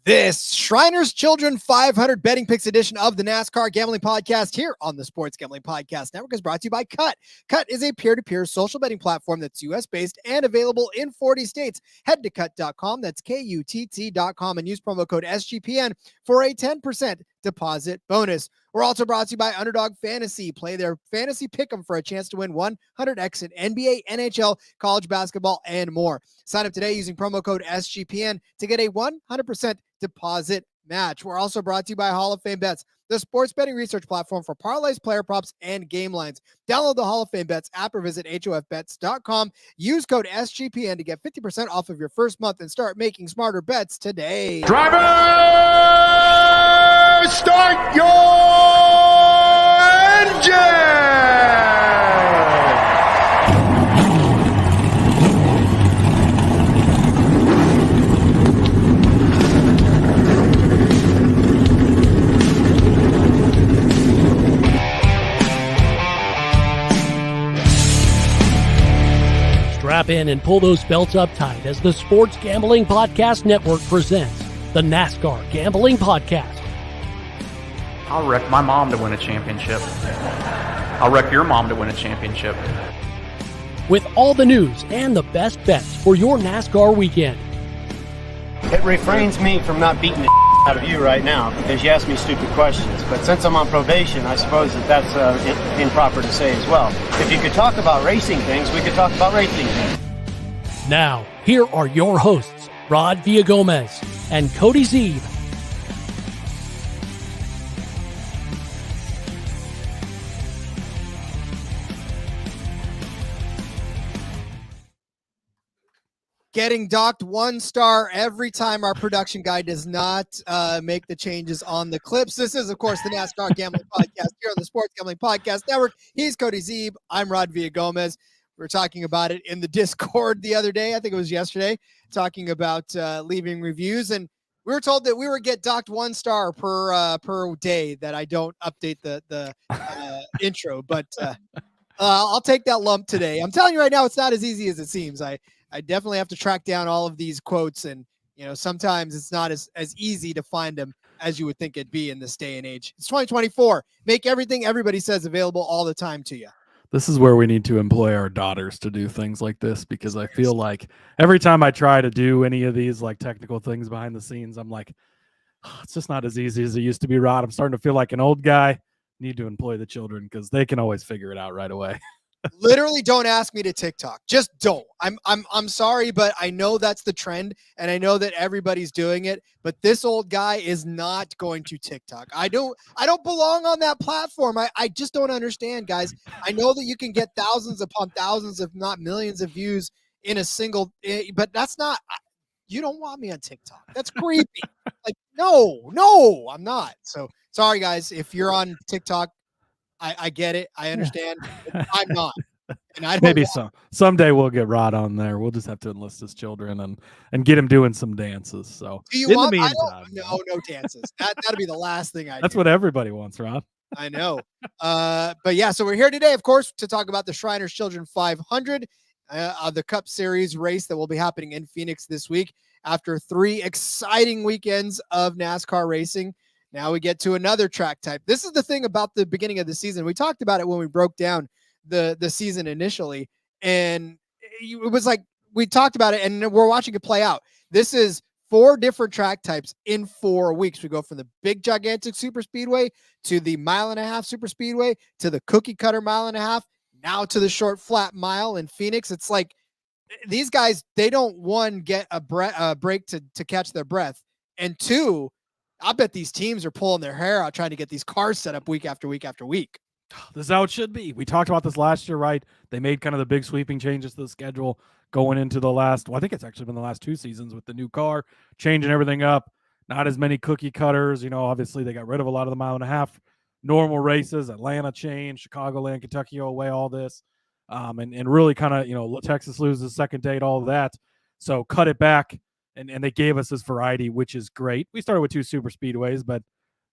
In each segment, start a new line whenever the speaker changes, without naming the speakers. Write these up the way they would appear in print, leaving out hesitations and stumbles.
This Shriners Children 500 Betting Picks edition of the NASCAR Gambling Podcast here on the Sports Gambling Podcast Network is brought to you by Kutt. Kutt is a peer-to-peer social betting platform that's U.S.-based and available in 40 states. Head to Kutt.com, that's Kutt.com, and use promo code SGPN for a 10% deposit bonus. We're also brought to you by Underdog Fantasy. Play their fantasy pick'em for a chance to win 100x in NBA, NHL, college basketball, and more. Sign up today using promo code SGPN to get a 100% deposit match. We're also brought to you by Hall of Fame Bets, the sports betting research platform for parlays, player props, and game lines. Download the Hall of Fame Bets app or visit hofbets.com. Use code SGPN to get 50% off of your first month and start making smarter bets today.
Driver, start your engine!
Strap in and pull those belts up tight as the Sports Gambling Podcast Network presents the NASCAR Gambling Podcast.
I'll wreck my mom to win a championship. I'll wreck your mom to win a championship.
With all the news and the best bets for your NASCAR weekend.
It refrains me from not beating the out of you right now because you asked me stupid questions. But since I'm on probation, I suppose that's improper to say as well. If you could talk about racing things, we could talk about racing things.
Now, here are your hosts, Rod Villagomez and Cody Zeeb.
Getting docked 1 star every time our production guy does not make the changes on the clips. This is, of course, the NASCAR Gambling Podcast here on the Sports Gambling Podcast Network. He's Cody Zeeb. I'm Rod Villagomez. We were talking about it in the Discord the other day. I think it was yesterday, talking about leaving reviews. And we were told that we would get docked 1 star per day that I don't update the intro. But I'll take that lump today. I'm telling you right now, it's not as easy as it seems. I definitely have to track down all of these quotes, and sometimes it's not as easy to find them as you would think it'd be in this day and age. It's 2024. Make everything everybody says available all the time to you.
This is where we need to employ our daughters to do things like this, because I feel like every time I try to do any of these like technical things behind the scenes, I'm like, it's just not as easy as it used to be, Rod. I'm starting to feel like an old guy. Need to employ the children because they can always figure it out right away.
Literally, don't ask me to TikTok. Just don't. I'm sorry, but I know that's the trend, and I know that everybody's doing it. But this old guy is not going to TikTok. I don't belong on that platform. I just don't understand, guys. I know that you can get thousands upon thousands, if not millions, of views in a single. But that's not. You don't want me on TikTok. That's creepy. Like, no, I'm not. So sorry, guys. If you're on TikTok, I get it. I understand. I'm not. And I don't
Maybe someday we'll get Rod on there. We'll just have to enlist his children and get him doing some dances. So
do you
in
want?
the meantime,
no dances. That'd be the last thing I.
That's what everybody wants, Rod.
I know. But yeah, so we're here today, of course, to talk about the Shriners Children 500, the Cup Series race that will be happening in Phoenix this week after 3 exciting weekends of NASCAR racing. Now we get to another track type. This is the thing about the beginning of the season. We talked about it when we broke down the season initially, and it was like we talked about it, and we're watching it play out. This is 4 different track types in 4 weeks. We go from the big, gigantic super speedway to the 1.5-mile super speedway to the cookie cutter 1.5 miles, now to the short flat mile in Phoenix. It's like these guys, they don't, 1, get a break to catch their breath, and 2, I bet these teams are pulling their hair out trying to get these cars set up week after week after week.
This is how it should be. We talked about this last year, right? They made kind of the big sweeping changes to the schedule going into the last, I think it's actually been the last 2 seasons with the new car, changing everything up. Not as many cookie cutters. Obviously they got rid of a lot of the 1.5-mile normal races. Atlanta changed, Chicagoland, Kentucky away, all this. And really kind of, Texas loses second date, all of that. So cut it back. And they gave us this variety, which is great. We started with 2 super speedways, but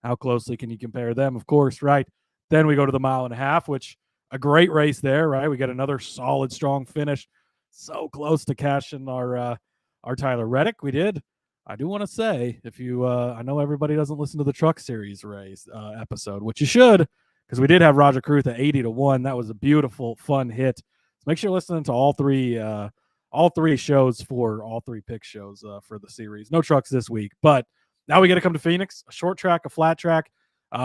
how closely can you compare them? Of course, right? Then we go to the 1.5 mile, which a great race there, right? We got another solid, strong finish. So close to cashing our Tyler Reddick. We did. I do want to say, if you, I know everybody doesn't listen to the Truck Series race episode, which you should, because we did have Roger Cruth at 80-1. That was a beautiful, fun hit. So make sure you're listening to all three shows for all three pick shows for the series. No trucks this week, but now we got to come to Phoenix, a short track, a flat track.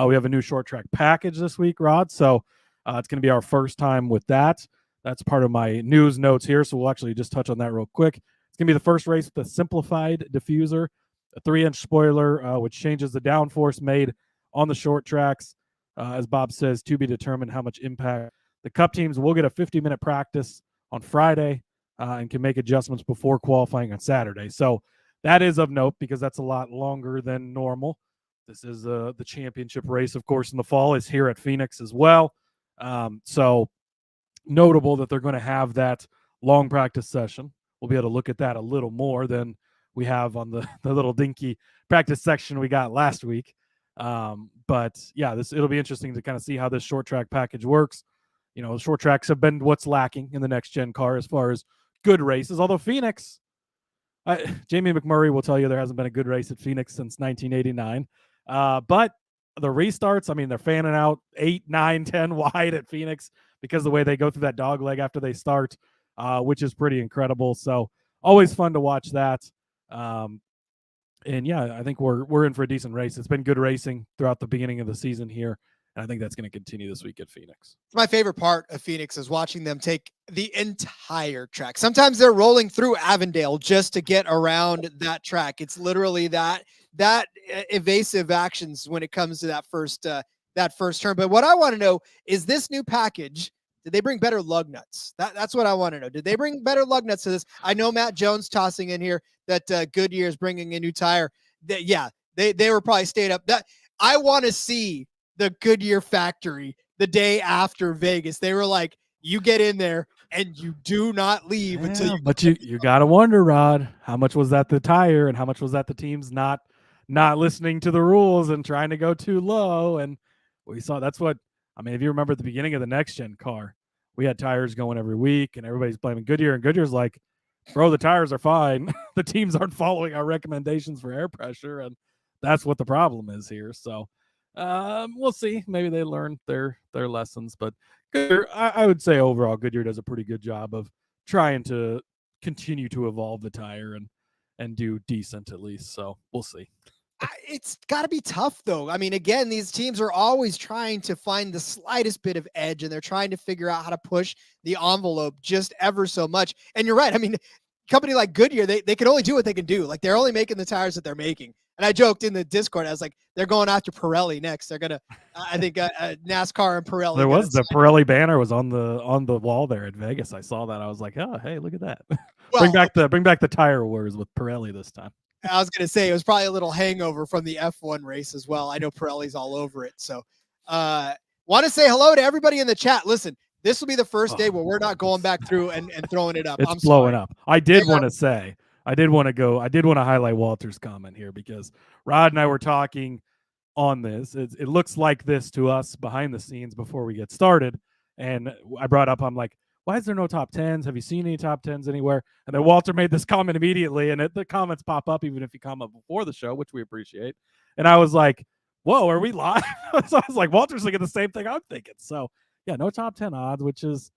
We have a new short track package this week, Rod. So it's going to be our first time with that. That's part of my news notes here. So we'll actually just touch on that real quick. It's going to be the first race with a simplified diffuser, a 3-inch spoiler, which changes the downforce made on the short tracks. As Bob says, to be determined how much impact. The Cup teams will get a 50-minute practice on Friday and can make adjustments before qualifying on Saturday. So that is of note because that's a lot longer than normal. This is the championship race, of course, in the fall is here at Phoenix as well. So notable that they're going to have that long practice session. We'll be able to look at that a little more than we have on the little dinky practice section we got last week. But yeah, it'll be interesting to kind of see how this short track package works. You know, short tracks have been what's lacking in the next gen car as far as good races. Although Phoenix, Jamie McMurray will tell you there hasn't been a good race at Phoenix since 1989. But the restarts, I mean, they're fanning out 8, 9, 10 wide at Phoenix because of the way they go through that dog leg after they start, which is pretty incredible. So always fun to watch that. And yeah, I think we're in for a decent race. It's been good racing throughout the beginning of the season here. And I think that's going to continue this week at Phoenix.
My favorite part of Phoenix is watching them take the entire track. Sometimes they're rolling through Avondale just to get around that track. It's literally that evasive actions when it comes to that first turn. But what I want to know is this new package, did they bring better lug nuts? That's what I want to know. Did they bring better lug nuts to this? I know Matt Jones tossing in here that Goodyear is bringing a new tire. They were probably stayed up. I want to see the Goodyear factory the day after Vegas. They were like, you get in there and you do not leave until you.
But you got to wonder, Rod, how much was that the tire and how much was that the teams not listening to the rules and trying to go too low? And we saw that's what, I mean, if you remember at the beginning of the next gen car, we had tires going every week and everybody's blaming Goodyear, and Goodyear's like, bro, the tires are fine. The teams aren't following our recommendations for air pressure. And that's what the problem is here. So we'll see. Maybe they learned their lessons, but Goodyear, I would say overall Goodyear does a pretty good job of trying to continue to evolve the tire and do decent at least. So we'll see.
It's got to be tough though. I mean, again, these teams are always trying to find the slightest bit of edge and they're trying to figure out how to push the envelope just ever so much. And you're right. I mean, company like Goodyear, they can only do what they can do. Like they're only making the tires that they're making. And I joked in the Discord, I was like, they're going after Pirelli next. They're gonna, I think, NASCAR and Pirelli.
There was the Pirelli banner was on the wall there at Vegas. I saw that. I was like, oh, hey, look at that. Well, bring back the tire wars with Pirelli this time.
I was gonna say it was probably a little hangover from the F1 race as well. I know Pirelli's all over it. So, want to say hello to everybody in the chat. Listen, this will be the first day where we're not going back through and throwing it up.
It's blowing up. I did want to highlight Walter's comment here because Rod and I were talking on this. It looks like this to us behind the scenes before we get started. And I brought up, I'm like, why is there no top 10s? Have you seen any top 10s anywhere? And then Walter made this comment immediately, and the comments pop up even if you comment before the show, which we appreciate. And I was like, whoa, are we live? So I was like, Walter's thinking the same thing I'm thinking. So yeah, no top 10 odds, which is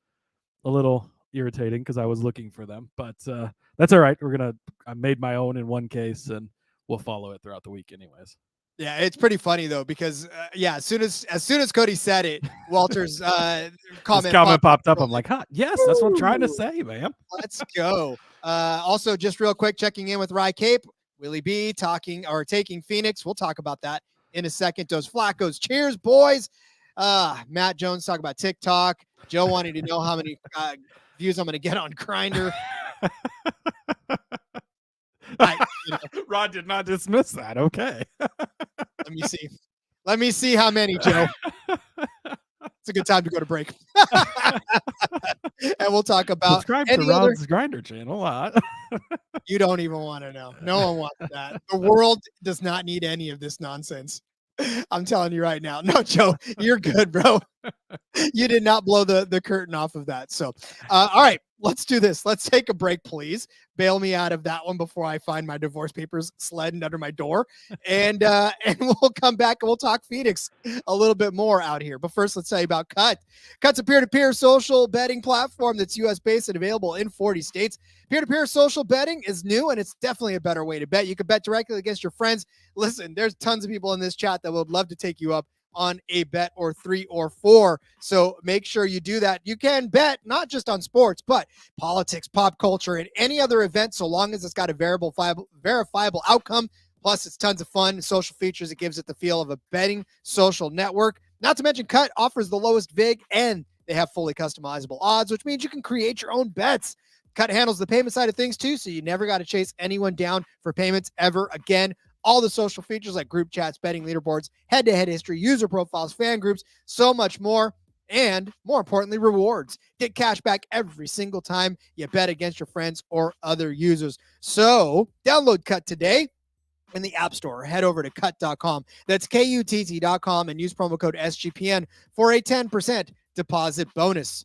a little irritating because I was looking for them, but that's all right. I made my own in one case and we'll follow it throughout the week anyways.
Yeah, it's pretty funny though, because as soon as Cody said it, Walter's comment
popped up. I'm like, huh, yes, that's what I'm trying to say, man.
Let's go. Also, just real quick, checking in with Rye Cape, Willie B taking Phoenix. We'll talk about that in a second. Those Flaccos, cheers, boys. Matt Jones talking about TikTok. Joe wanting to know how many views I'm going to get on Grindr.
Rod did not dismiss that. Okay.
Let me see how many, Joe. It's a good time to go to break. And we'll talk about
subscribe to Rod's Grindr channel.
You don't even want to know. No one wants that. The world does not need any of this nonsense. I'm telling you right now. No, Joe, you're good, bro. You did not blow the curtain off of that. So, all right, let's do this. Let's take a break, please. Bail me out of that one before I find my divorce papers sledding under my door. And we'll come back and we'll talk Phoenix a little bit more out here. But first, let's tell you about Kutt. Kutt's a peer-to-peer social betting platform that's U.S.-based and available in 40 states. Peer-to-peer social betting is new, and it's definitely a better way to bet. You can bet directly against your friends. Listen, there's tons of people in this chat that would love to take you up on a bet or 3 or 4. So make sure you do that. You can bet not just on sports, but politics, pop culture, and any other event, so long as it's got a verifiable outcome. Plus, it's tons of fun and social features. It gives it the feel of a betting social network. Not to mention, Kutt offers the lowest VIG, and they have fully customizable odds, which means you can create your own bets. Kutt handles the payment side of things too, so you never got to chase anyone down for payments ever again. All the social features like group chats, betting leaderboards, head-to-head history, user profiles, fan groups, so much more. And more importantly, rewards. Get cash back every single time you bet against your friends or other users. So download Kutt today in the App Store. Head over to kutt.com. That's KUTT.com and use promo code SGPN for a 10% deposit bonus.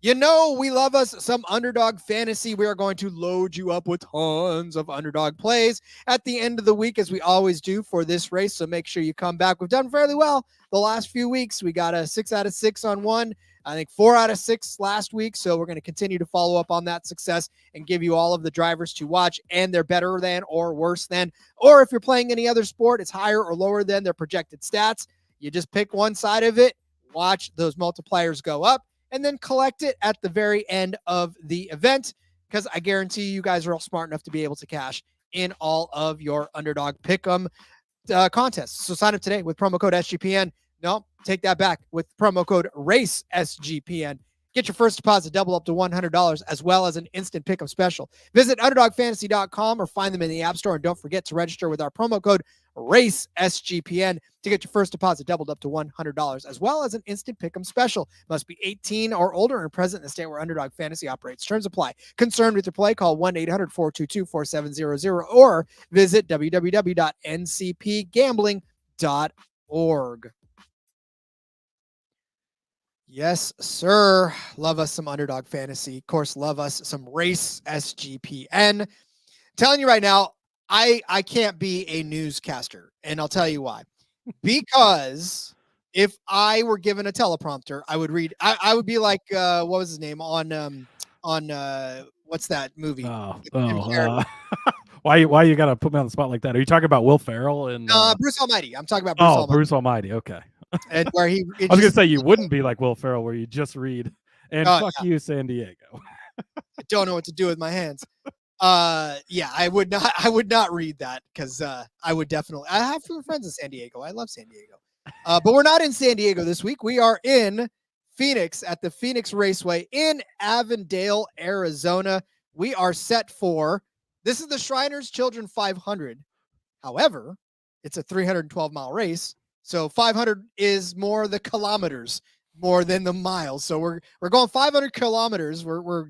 You know, we love us some Underdog fantasy. We are going to load you up with tons of Underdog plays at the end of the week, as we always do for this race. So make sure you come back. We've done fairly well the last few weeks. We got a 6 out of 6 on one. I think 4 out of 6 last week. So we're going to continue to follow up on that success and give you all of the drivers to watch, and they're better than or worse than. Or if you're playing any other sport, it's higher or lower than their projected stats. You just pick one side of it, watch those multipliers go up, and then collect it at the very end of the event, because I guarantee you guys are all smart enough to be able to cash in all of your Underdog Pick'em contests. So sign up today with promo code SGPN. No, take that back with promo code RACE SGPN. Get your first deposit double up to $100, as well as an instant pick'em special. Visit UnderdogFantasy.com or find them in the App Store. And don't forget to register with our promo code RACE SGPN to get your first deposit doubled up to $100, as well as an instant pick'em special. Must be 18 or older and present in the state where Underdog Fantasy operates. Terms apply. Concerned with your play? Call 1-800-422-4700 or visit www.ncpgambling.org. Yes, sir. Love us some Underdog Fantasy. Of course, love us some Race SGPN. Telling you right now, I can't be a newscaster, and I'll tell you why. Because if I were given a teleprompter, I would read. I would be like, what was his name on what's that movie?
Why you gotta put me on the spot like that? Are you talking about Will Ferrell and
Bruce Almighty? I'm talking about Bruce Almighty.
Bruce Almighty. Okay.
And where I was
gonna say you wouldn't be like Will Ferrell, where you just read and fuck you, San Diego.
I don't know what to do with my hands. Yeah, I would not read that, because I would definitely. I have friends in San Diego. I love San Diego. But we're not in San Diego this week. We are in Phoenix at the Phoenix Raceway in Avondale, Arizona. We are set for, this is the Shriners Children 500. However, it's a 312-mile race. So 500 is more the kilometers more than the miles. So we're going 500 kilometers. We're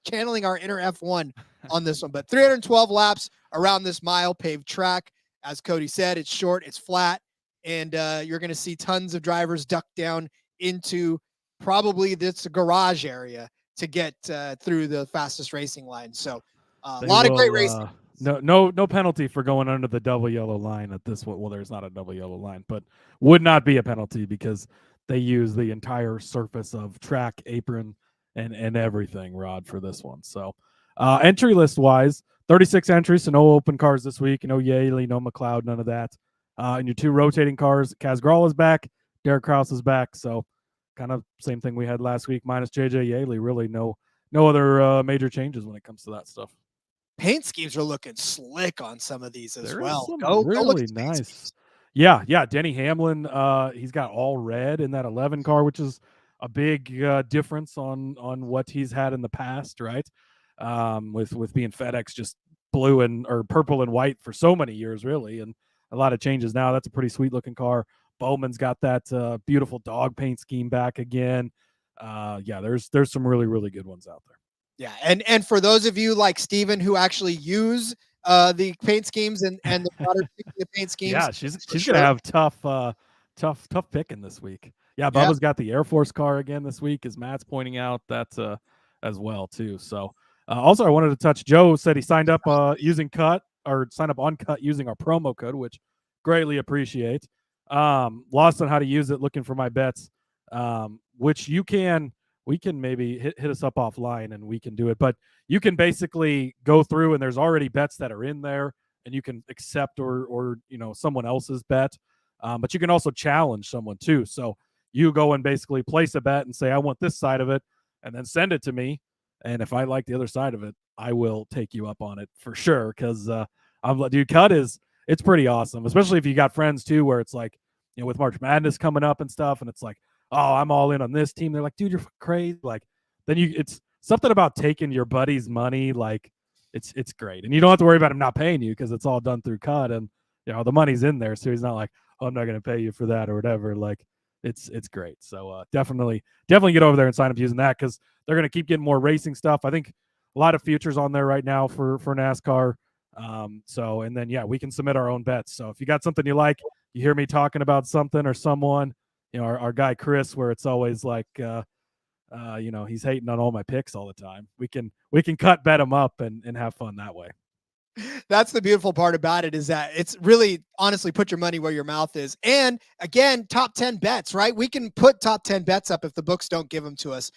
channeling our inner F1 on this one, but 312 laps around this mile paved track. As Cody said, it's short, it's flat, and you're going to see tons of drivers duck down into probably this garage area to get through the fastest racing line. So a lot of great racing.
No penalty for going under the double yellow line at this one. Well, there's not a double yellow line, but would not be a penalty because they use the entire surface of track, apron, and everything, Rod, for this one. So entry list wise, 36 entries, so no open cars this week. No Yaley, no McLeod, none of that. And your 2 rotating cars, Kaz Grall is back, Derek Kraus is back. So kind of same thing we had last week, minus JJ Yaley. Really no other major changes when it comes to that stuff.
Paint schemes are looking slick on some of these as well.
Really nice. Yeah. Denny Hamlin, he's got all red in that 11 car, which is a big difference on what he's had in the past, right? With being FedEx just blue or purple and white for so many years, really, and a lot of changes now. That's a pretty sweet looking car. Bowman's got that beautiful dog paint scheme back again. There's some really, really good ones out there.
Yeah, and for those of you like Steven who actually use the paint schemes and the daughter the paint schemes.
Yeah, she's gonna have tough tough picking this week. Yeah, Bubba's got the Air Force car again this week, as Matt's pointing out. That's as well too. So also I wanted to touch. Joe said he signed up using Kutt, or signed up on Kutt using our promo code, which greatly appreciate. Lost on how to use it, looking for my bets, which we can maybe hit us up offline and we can do it. But you can basically go through and there's already bets that are in there, and you can accept or someone else's bet. But you can also challenge someone too. So you go and basically place a bet and say, I want this side of it, and then send it to me. And if I like the other side of it, I will take you up on it for sure. Because Kutt it's pretty awesome, especially if you got friends too, where it's like, with March Madness coming up and stuff, and it's like, oh, I'm all in on this team. They're like, dude, you're crazy. Like, then it's something about taking your buddy's money. Like, it's great, and you don't have to worry about him not paying you because it's all done through Kutt, and the money's in there, so he's not like, oh, I'm not going to pay you for that or whatever. Like, it's great. So definitely get over there and sign up using that, because they're going to keep getting more racing stuff. I think a lot of futures on there right now for NASCAR. So, and then, we can submit our own bets. So if you got something you like, you hear me talking about something or someone, our guy Chris, where it's always like, he's hating on all my picks all the time. We can bet him up and have fun that way.
That's the beautiful part about it, is that it's really, honestly, put your money where your mouth is. And again, top 10 bets, right? We can put top 10 bets up if the books don't give them to us.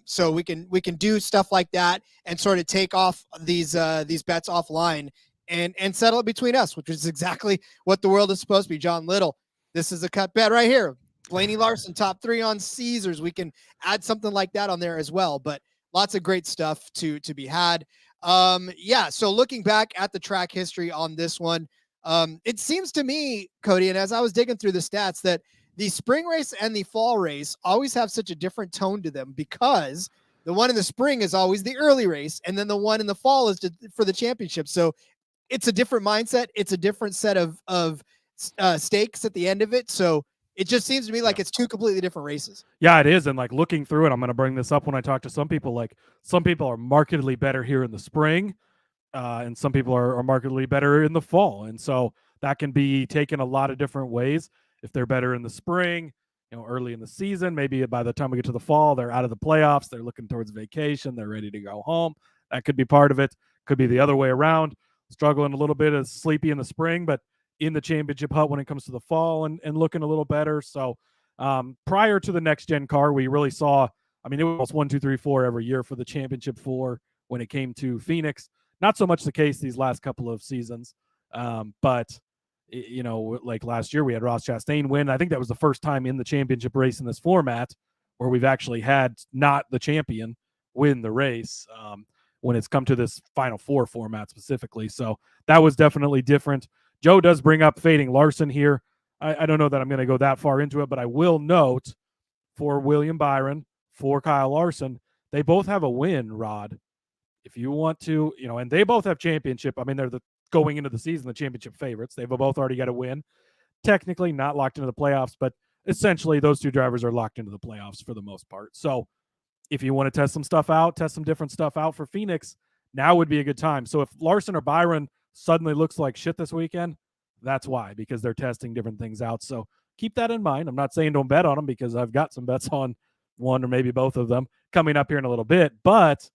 So we can do stuff like that and sort of take off these bets offline and settle it between us, which is exactly what the world is supposed to be. John Little, this is a cut bet right here. Blaney Larson, top 3 on Caesars. We can add something like that on there as well, but lots of great stuff to be had. So looking back at the track history on this one, it seems to me, Cody, and as I was digging through the stats, that the spring race and the fall race always have such a different tone to them, because the one in the spring is always the early race, and then the one in the fall is for the championship. So it's a different mindset. It's a different set of stakes at the end of it. So it just seems to me like it's two completely different races.
Yeah, it is. And like, looking through it, I'm going to bring this up when I talk to some people. Like, some people are markedly better here in the spring, and some people are markedly better in the fall. And so that can be taken a lot of different ways. If they're better in the spring, early in the season, maybe by the time we get to the fall, they're out of the playoffs. They're looking towards vacation. They're ready to go home. That could be part of it. Could be the other way around. Struggling a little bit, as sleepy in the spring, but in the championship hut when it comes to the fall, and looking a little better. So prior to the next gen car, we really saw, it was 1, 2, 3, 4 every year for the championship 4 when it came to Phoenix. Not so much the case these last couple of seasons. But like last year we had Ross Chastain win. I think that was the first time in the championship race in this format where we've actually had not the champion win the race when it's come to this Final Four format specifically. So that was definitely different. Joe does bring up fading Larson here. I don't know that I'm going to go that far into it, but I will note for William Byron, for Kyle Larson, they both have a win, Rod. If you want to, and they both have championship. They're going into the season, the championship favorites. They've both already got a win. Technically not locked into the playoffs, but essentially those two drivers are locked into the playoffs for the most part. So if you want to test some stuff out, test some different stuff out for Phoenix, now would be a good time. So if Larson or Byron suddenly looks like shit this weekend, that's why, because they're testing different things out. So keep that in mind. I'm not saying don't bet on them, because I've got some bets on one or maybe both of them coming up here in a little bit, but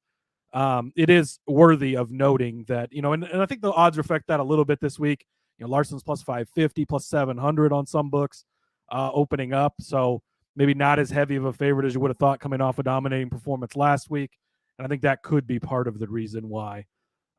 it is worthy of noting that, and I think the odds reflect that a little bit this week. Larson's plus 550, plus 700 on some books opening up. So maybe not as heavy of a favorite as you would have thought coming off a dominating performance last week. And I think that could be part of the reason why,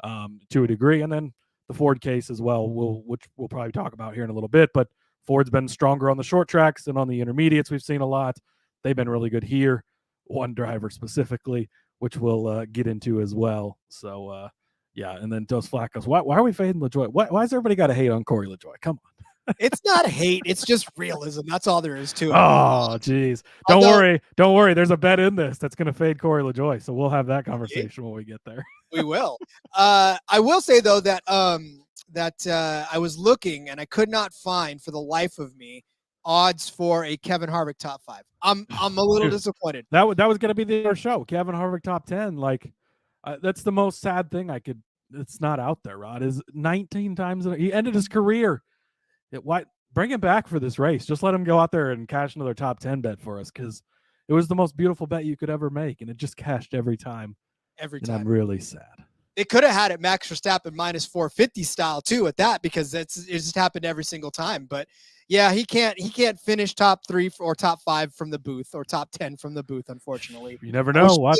to a degree. And then the Ford case as well, which we'll probably talk about here in a little bit. But Ford's been stronger on the short tracks and on the intermediates. We've seen a lot. They've been really good here. One driver specifically, which we'll get into as well. So, and then Dos Flacos. Why are we fading LaJoy? Why has everybody got to hate on Corey LaJoy? Come on.
It's not hate. It's just realism. That's all there is to it.
Oh, geez. Don't worry. There's a bet in this that's going to fade Corey LaJoy. So we'll have that conversation when we get there.
We will. I will say, though, that I was looking and I could not find, for the life of me, odds for a Kevin Harvick top 5. I'm a little disappointed.
That was going to be the other show. Kevin Harvick top 10. Like, that's the most sad thing it's not out there, Rod, is 19 times. He ended his career. bring him back for this race. Just let him go out there and cash another top 10 bet for us, because it was the most beautiful bet you could ever make, and it just cashed every time.
Every
And
time.
I'm really sad.
They could have had it Max Verstappen minus 450 style too at that, because it just happened every single time. But yeah, he can't finish top 3 or top 5 from the booth, or top 10 from the booth, unfortunately.
You never know.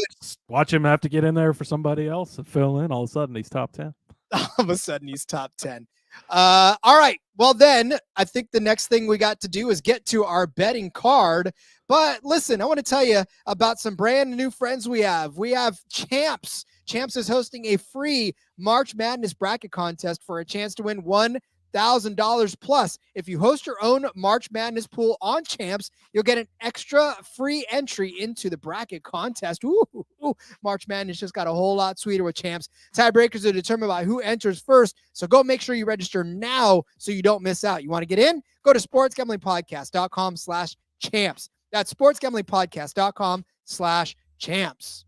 Watch him have to get in there for somebody else and fill in. All of a sudden, he's top 10.
All of a sudden, he's top 10. All right. Well, then I think the next thing we got to do is get to our betting card. But listen, I want to tell you about some brand new friends we have. We have Champs. Champs is hosting a free March Madness bracket contest for a chance to win $1,000 plus. If you host your own March Madness pool on Champs, you'll get an extra free entry into the bracket contest. Ooh, March Madness just got a whole lot sweeter with Champs. Tiebreakers are determined by who enters first, so go make sure you register now so you don't miss out. You want to get in? Go to sportsgamblingpodcast.com/champs. That's sportsgamblingpodcast.com/champs.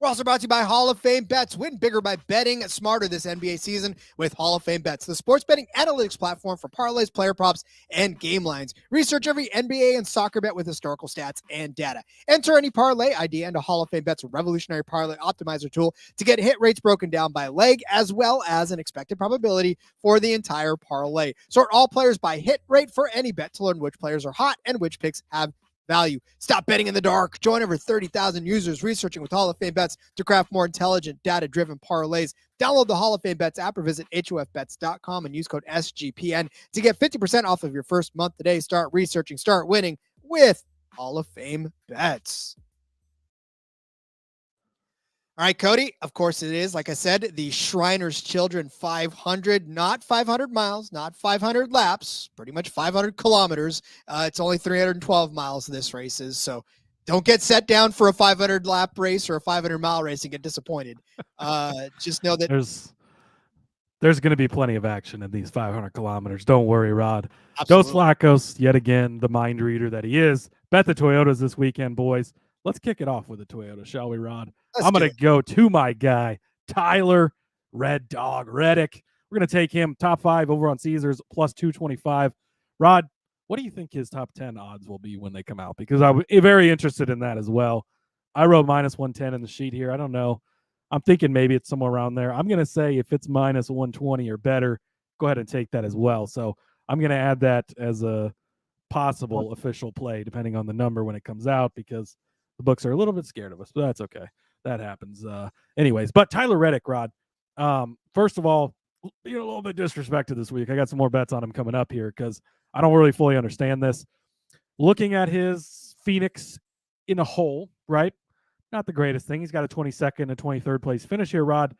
We're also brought to you by Hall of Fame Bets. Win bigger by betting smarter this NBA season with Hall of Fame Bets, the sports betting analytics platform for parlays, player props, and game lines. Research every NBA and soccer bet with historical stats and data. Enter any parlay idea into Hall of Fame Bets, a revolutionary parlay optimizer tool to get hit rates broken down by leg, as well as an expected probability for the entire parlay. Sort all players by hit rate for any bet to learn which players are hot and which picks have value. Stop betting in the dark. Join over 30,000 users researching with Hall of Fame Bets to craft more intelligent, data-driven parlays. Download the Hall of Fame Bets app or visit HOFBets.com and use code SGPN to get 50% off of your first month today. Start researching, start winning with Hall of Fame Bets. All right, Cody, of course it is, like I said, the Shriners Children 500, not 500 miles, not 500 laps, pretty much 500 kilometers. It's only 312 miles this race is, so don't get set down for a 500 lap race or a 500 mile race and get disappointed. Just know that
there's going to be plenty of action in these 500 kilometers. Don't worry, Rod.
Absolutely.
Dos Lacos, yet again, the mind reader that he is. Bet the Toyotas this weekend, boys. Let's kick it off with the Toyota, shall we, Rod? I'm going to go to my guy, Tyler Red Dog Reddick. We're going to take him top 5 over on Caesars, plus 225. Rod, what do you think his top 10 odds will be when they come out? Because I'm very interested in that as well. I wrote minus 110 in the sheet here. I don't know. I'm thinking maybe it's somewhere around there. I'm going to say if it's minus 120 or better, go ahead and take that as well. So I'm going to add that as a possible official play, depending on the number when it comes out, because the books are a little bit scared of us, but that's okay. That happens. Anyways, but Tyler Reddick, Rod, first of all, being a little bit disrespected this week. I got some more bets on him coming up here because I don't really fully understand this. Looking at his Phoenix in a whole, right? Not the greatest thing. He's got a 22nd and 23rd place finish here, Rod,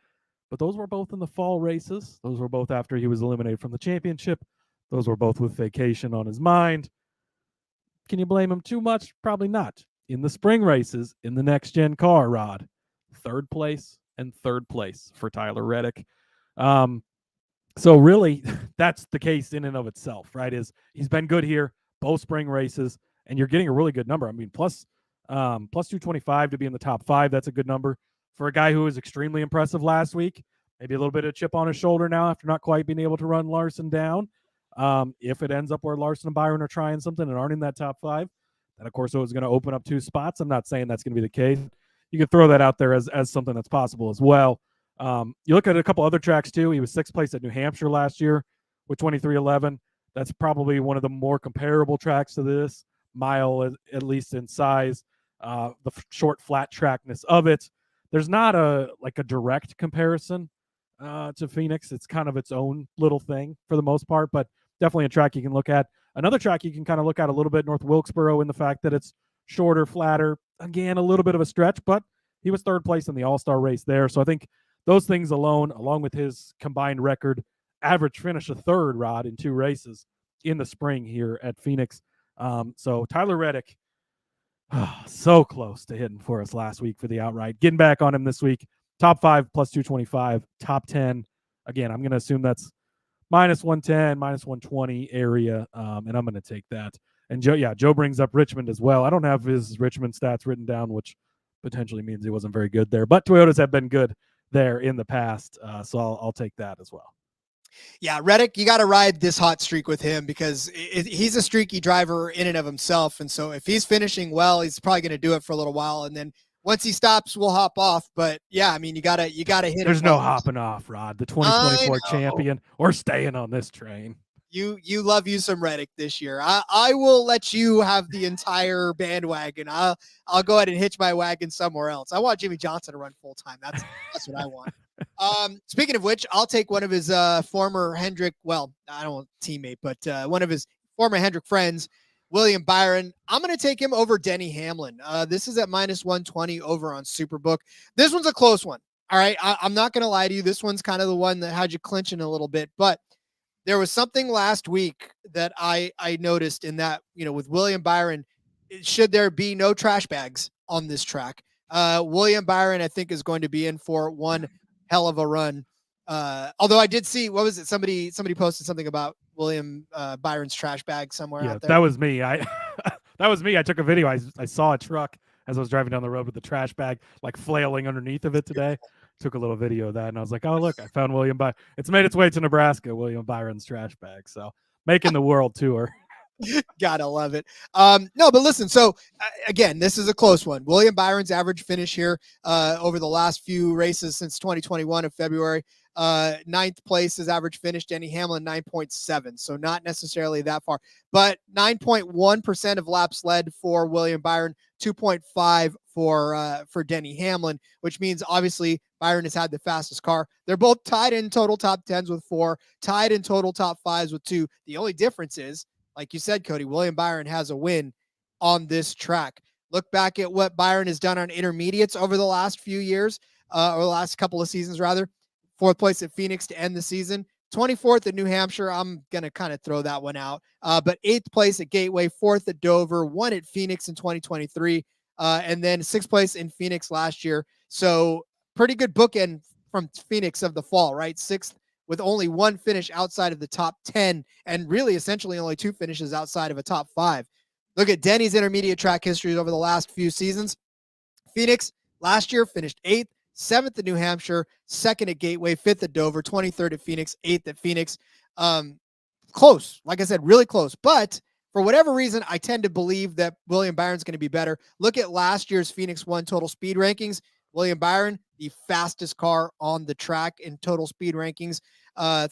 but those were both in the fall races. Those were both after he was eliminated from the championship. Those were both with vacation on his mind. Can you blame him too much? Probably not. In the spring races, in the next-gen car, Rod, 3rd place and 3rd place for Tyler Reddick. So really, that's the case in and of itself, right? Is he's been good here, both spring races, and you're getting a really good number. I mean, plus 225 to be in the top 5, that's a good number. For a guy who was extremely impressive last week, maybe a little bit of chip on his shoulder now after not quite being able to run Larson down. If it ends up where Larson and Byron are trying something and aren't in that top 5, and of course, it was going to open up 2 spots. I'm not saying that's going to be the case. You can throw that out there as something that's possible as well. You look at a couple other tracks too. He was 6th place at New Hampshire last year with 23:11. That's probably one of the more comparable tracks to this, mile at least in size. The short flat trackness of it. There's not a direct comparison to Phoenix. It's kind of its own little thing for the most part, but definitely a track you can look at. Another track you can kind of look at a little bit, North Wilkesboro, in the fact that it's shorter, flatter. Again, a little bit of a stretch, but he was 3rd place in the All-Star race there. So I think those things alone, along with his combined record, average finish a 3rd, Rod, in 2 races in the spring here at Phoenix. So Tyler Reddick, so close to hitting for us last week for the outright. Getting back on him this week. Top 5 plus 225, top 10. Again, I'm going to assume that's minus 110, minus 120 area, and I'm going to take that. And Joe brings up Richmond as well. I don't have his Richmond stats written down, which potentially means he wasn't very good there. But Toyotas have been good there in the past, so I'll take that as well.
Yeah, Reddick, you got to ride this hot streak with him because he's a streaky driver in and of himself. And so if he's finishing well, he's probably going to do it for a little while. And then once he stops, we'll hop off. But yeah, I mean, you gotta hit
There's
him
no
well.
hopping off, Rod. The 2024 champion. We're staying on this train.
You love you some Reddick this year. I will let you have the entire bandwagon. I'll go ahead and hitch my wagon somewhere else. I want Jimmy Johnson to run full time. That's what I want. Speaking of which, I'll take one of his former Hendrick, well, I don't want teammate, but one of his former Hendrick friends, William Byron. I'm going to take him over Denny Hamlin. This is at -120 over on Superbook. This one's a close one. All right. I'm not going to lie to you. This one's kind of the one that had you clinching a little bit, but there was something last week that I noticed in that, with William Byron, should there be no trash bags on this track, William Byron, I think, is going to be in for one hell of a run. Although I did see, what was it? Somebody posted something about William Byron's trash bag somewhere out there.
That was me. That was me. I took a video. I saw a truck as I was driving down the road with the trash bag, like flailing underneath of it today. Took a little video of that, and I was like, oh, look, I found William Byron. It's made its way to Nebraska, William Byron's trash bag. So making the world tour.
Gotta love it. No, but listen, so again, this is a close one. William Byron's average finish here over the last few races since 2021 of February. 9th place is average finish. Denny Hamlin 9.7, so not necessarily that far, but 9.1% of laps led for William Byron, 2.5 for Denny Hamlin, which means obviously Byron has had the fastest car. They're both tied in total top 10s with 4, tied in total top 5s with 2. The only difference is, like you said, Cody, William Byron has a win on this track. Look back at what Byron has done on intermediates over the last few years, or the last couple of seasons, rather. 4th place at Phoenix to end the season. 24th at New Hampshire. I'm going to kind of throw that one out. But 8th place at Gateway, 4th at Dover, 1 at Phoenix in 2023, and then 6th place in Phoenix last year. So pretty good bookend from Phoenix of the fall, right? 6th with only 1 finish outside of the top 10, and really essentially only 2 finishes outside of a top 5. Look at Denny's intermediate track history over the last few seasons. Phoenix last year finished 8th, 7th at New Hampshire, 2nd at Gateway, 5th at Dover, 23rd at Phoenix, 8th at Phoenix. Close. Like I said, really close. But for whatever reason, I tend to believe that William Byron's going to be better. Look at last year's Phoenix 1 total speed rankings. William Byron, the fastest car on the track in total speed rankings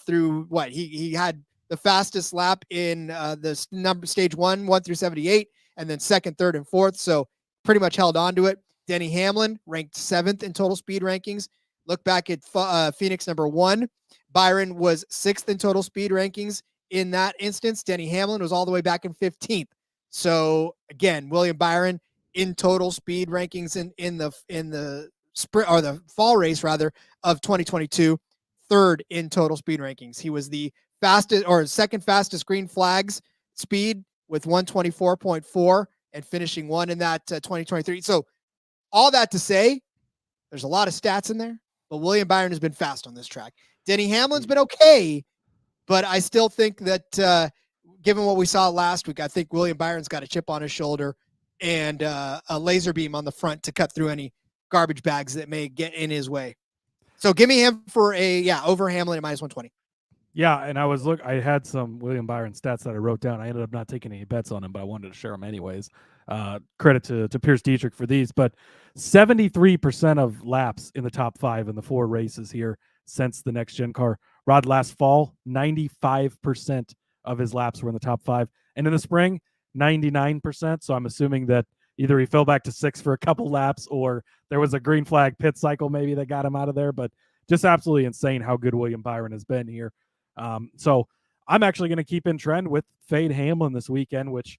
through what? He had the fastest lap in the stage 1 through 78, and then 2nd, 3rd, and 4th. So pretty much held on to it. Denny Hamlin ranked 7th in total speed rankings. Look back at Phoenix number 1. Byron was 6th in total speed rankings in that instance. Denny Hamlin was all the way back in 15th. So again, William Byron in total speed rankings in the sprint, or the fall race rather, of 2022, 3rd in total speed rankings. He was the fastest, or 2nd fastest green flags speed with 124.4 and finishing 1 in that 2023. So all that to say, there's a lot of stats in there, but William Byron has been fast on this track. Denny Hamlin's been okay, but I still think that given what we saw last week, I think William Byron's got a chip on his shoulder and a laser beam on the front to cut through any garbage bags that may get in his way. So give me him for over Hamlin at -120.
Yeah, and I had some William Byron stats that I wrote down. I ended up not taking any bets on him, but I wanted to share them anyways. Credit to Pierce Dietrich for these, but 73% of laps in the top 5 in the 4 races here since the next gen car. Rod, last fall, 95% of his laps were in the top 5, and in the spring, 99%. So I'm assuming that either he fell back to 6 for a couple laps, or there was a green flag pit cycle maybe that got him out of there. But just absolutely insane how good William Byron has been here. So I'm actually going to keep in trend with fade Hamlin this weekend, which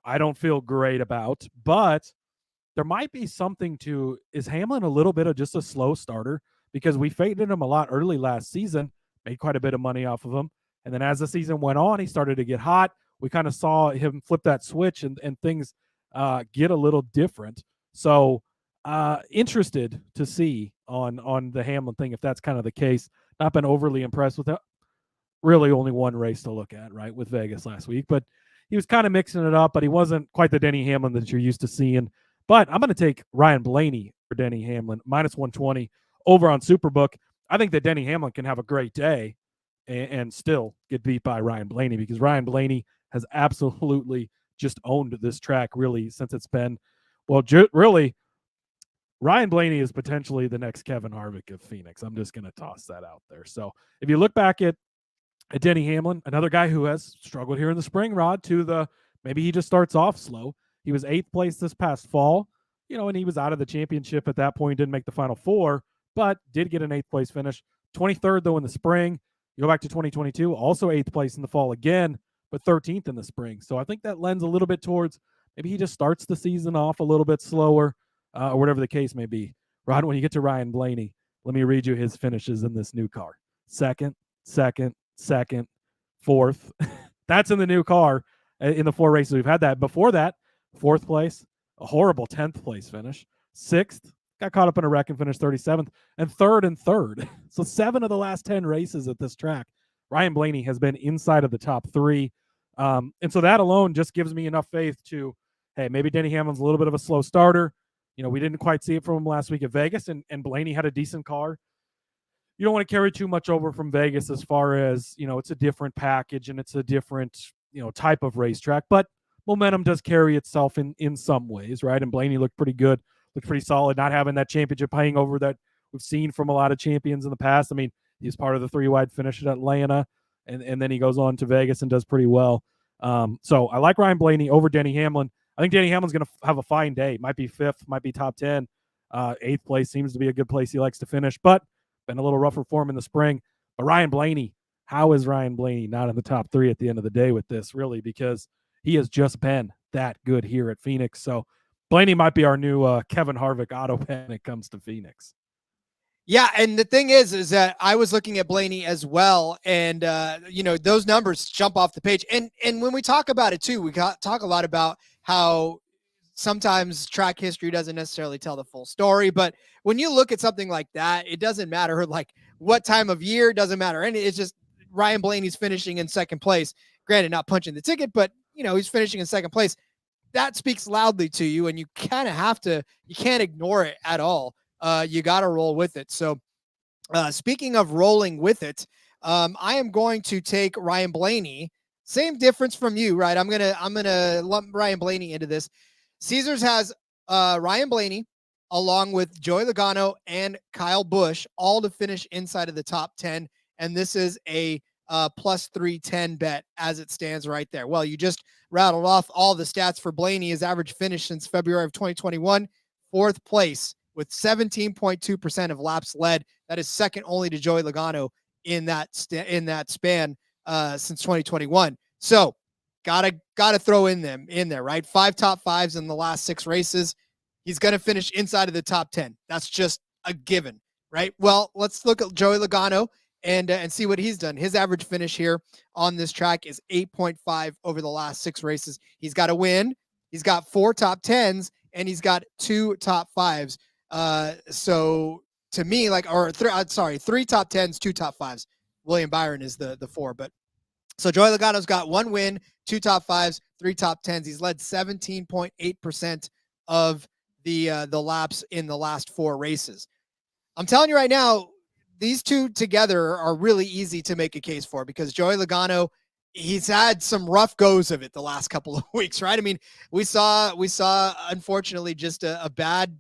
I don't feel great about, but there might be something to, is Hamlin a little bit of just a slow starter? Because we faded him a lot early last season, made quite a bit of money off of him. And then as the season went on, he started to get hot. We kind of saw him flip that switch and things get a little different. So interested to see on the Hamlin thing, if that's kind of the case. Not been overly impressed with it. Really only one race to look at, right, with Vegas last week. But he was kind of mixing it up, but he wasn't quite the Denny Hamlin that you're used to seeing. But I'm going to take Ryan Blaney for Denny Hamlin, -120 over on Superbook. I think that Denny Hamlin can have a great day, and still get beat by Ryan Blaney, because Ryan Blaney has absolutely just owned this track really since it's been, well, really, Ryan Blaney is potentially the next Kevin Harvick of Phoenix. I'm just going to toss that out there. So if you look back at Denny Hamlin, another guy who has struggled here in the spring, Rod, maybe he just starts off slow. He was 8th place this past fall, and he was out of the championship at that point, didn't make the Final Four, but did get an 8th place finish. 23rd, though, in the spring. You go back to 2022, also 8th place in the fall again, but 13th in the spring. So I think that lends a little bit towards maybe he just starts the season off a little bit slower, or whatever the case may be. Rod, when you get to Ryan Blaney, let me read you his finishes in this new car. Second, 4th. That's in the new car in the 4 races we've had that. Before that, 4th place, a horrible 10th place finish. 6th, got caught up in a wreck and finished 37th, and 3rd. So 7 of the last 10 races at this track, Ryan Blaney has been inside of the top 3. And so that alone just gives me enough faith to, hey, maybe Denny Hamlin's a little bit of a slow starter. We didn't quite see it from him last week at Vegas, and Blaney had a decent car. You don't want to carry too much over from Vegas as far as, it's a different package and it's a different, type of racetrack, but momentum does carry itself in some ways, right? And Blaney looked pretty good, looked pretty solid, not having that championship hangover that we've seen from a lot of champions in the past. I mean, he's part of the 3-wide finish at Atlanta, and then he goes on to Vegas and does pretty well. So I like Ryan Blaney over Denny Hamlin. I think Denny Hamlin's going to have a fine day. Might be 5th, might be top 10. 8th place seems to be a good place he likes to finish, but been a little rougher for him in the spring. But Ryan Blaney, how is Ryan Blaney not in the top 3 at the end of the day with this, really? Because he has just been that good here at Phoenix. So Blaney might be our new Kevin Harvick auto pen when it comes to Phoenix.
Yeah, and the thing is that I was looking at Blaney as well, and those numbers jump off the page. And when we talk about it too, we talk a lot about how sometimes track history doesn't necessarily tell the full story. But when you look at something like that, it doesn't matter like what time of year, doesn't matter. And it's just Ryan Blaney's finishing in 2nd place. Granted, not punching the ticket, but he's finishing in 2nd place. That speaks loudly to you, and you kind of you can't ignore it at all. You got to roll with it. So speaking of rolling with it, I am going to take Ryan Blaney. Same difference from you, right? I'm gonna lump Ryan Blaney into this. Caesars has Ryan Blaney along with Joey Logano and Kyle Busch, all to finish inside of the top 10. And this is a plus 310 bet as it stands right there. Well, you just rattled off all the stats for Blaney. His average finish since February of 2021, 4th place with 17.2% of laps led. That is second only to Joey Logano in that span since 2021. So gotta throw in there, right? 5 top 5s in the last 6 races. He's going to finish inside of the top 10. That's just a given, right? Well, let's look at Joey Logano and see what he's done. His average finish here on this track is 8.5 over the last 6 races. He's got a win. He's got 4 top 10s, and he's got 2 top 5s. So to me, 3 top 10s, 2 top 5s. William Byron is the 4, but so Joey Logano's got 1 win, 2 top 5s, 3 top 10s. He's led 17.8% of the laps in the last 4 races. I'm telling you right now, these two together are really easy to make a case for, because Joey Logano, he's had some rough goes of it the last couple of weeks, right? I mean, we saw unfortunately just a bad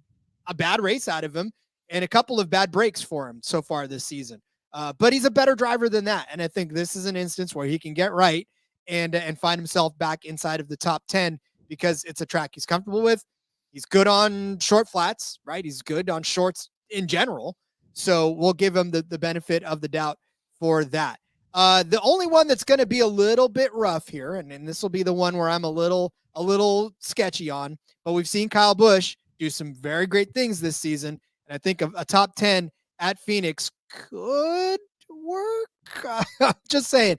race out of him and a couple of bad breaks for him so far this season. But he's a better driver than that. And I think this is an instance where he can get right and find himself back inside of the top 10, because it's a track he's comfortable with. He's good on short flats, right? He's good on shorts in general. So we'll give him the benefit of the doubt for that. The only one that's going to be a little bit rough here, and this will be the one where I'm a little sketchy on, but we've seen Kyle Busch do some very great things this season. And I think a top 10 at Phoenix could work. Just saying.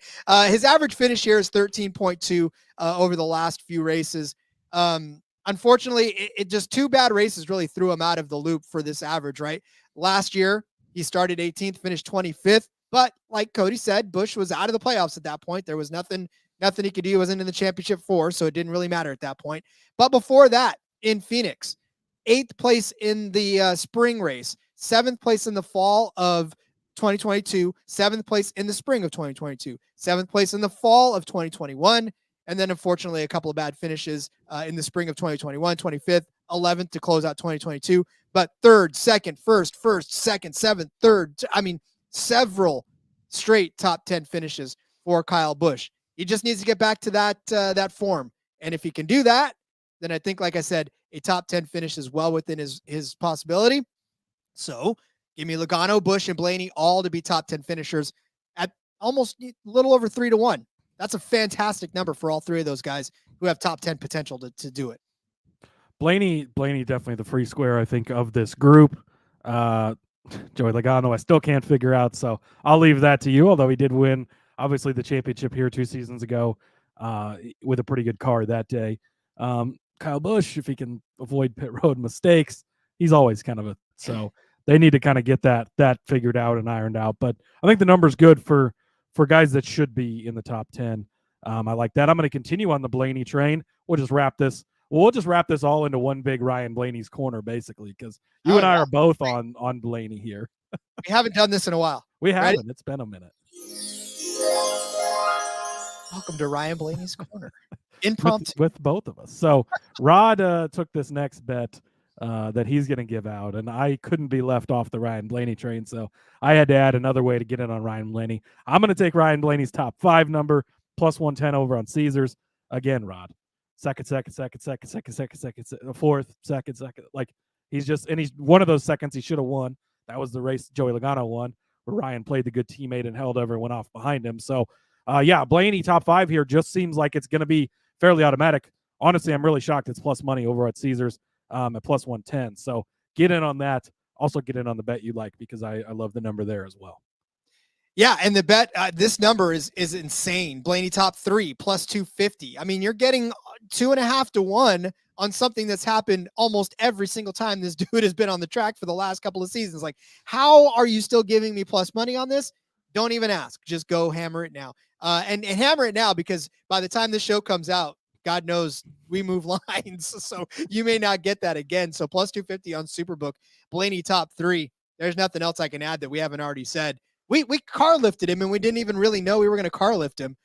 His average finish here is 13.2 over the last few races. Unfortunately, it just 2 bad races really threw him out of the loop for this average, right? Last year, he started 18th, finished 25th. But like Cody said, Busch was out of the playoffs at that point. There was nothing he could do. He wasn't in the championship 4, so it didn't really matter at that point. But before that, in Phoenix, 8th place in the spring race, 7th place in the fall of 2022, 7th place in the spring of 2022, 7th place in the fall of 2021, and then unfortunately a couple of bad finishes in the spring of 2021, 25th, 11th to close out 2022, but 3rd, 2nd, 1st, 2nd, 7th, 3rd. I mean, several straight top 10 finishes for Kyle Busch. He just needs to get back to that form. And if he can do that, then I think, like I said, a top 10 finish is well within his possibility. So give me Logano, Busch, and Blaney all to be top 10 finishers at almost a little over 3-1. That's a fantastic number for all three of those guys who have top 10 potential to do it.
Blaney definitely the free square, I think, of this group. Joey Logano, I still can't figure out, so I'll leave that to you, although he did win, obviously, the championship here 2 seasons ago with a pretty good car that day. Kyle Busch, if he can avoid pit road mistakes, he's always kind of a – so they need to kind of get that figured out and ironed out. But I think the number's good for guys that should be in the top 10. I like that. I'm going to continue on the Blaney train. We'll just wrap this all into one big Ryan Blaney's corner, basically, because you and I are both on Blaney here.
We haven't done this in a while.
We haven't. Right? It's been a minute.
Welcome to Ryan Blaney's corner. Impromptu.
With both of us. So Rod took this next bet that he's going to give out, and I couldn't be left off the Ryan Blaney train, so I had to add another way to get in on Ryan Blaney. I'm going to take Ryan Blaney's top 5 number, plus 110 over on Caesars. Again, Rod. Second, fourth, second. Like, he's one of those seconds he should have won. That was the race Joey Logano won, where Ryan played the good teammate and held everyone off behind him. So, Blaney top 5 here just seems like it's going to be fairly automatic. Honestly, I'm really shocked it's plus money over at Caesars at plus 110. So get in on that. Also get in on the bet you like, because I love the number there as well.
Yeah, and the bet, this number is insane. Blaney top 3 plus 250. I mean, you're getting 2.5 to 1 on something that's happened almost every single time this dude has been on the track for the last couple of seasons. Like, how are you still giving me plus money on this? Don't even ask. Just go hammer it now. And hammer it now, because by the time this show comes out, God knows we move lines. So you may not get that again. So plus 250 on Superbook. Blaney top 3. There's nothing else I can add that we haven't already said. We car lifted him, and we didn't even really know we were going to car lift him.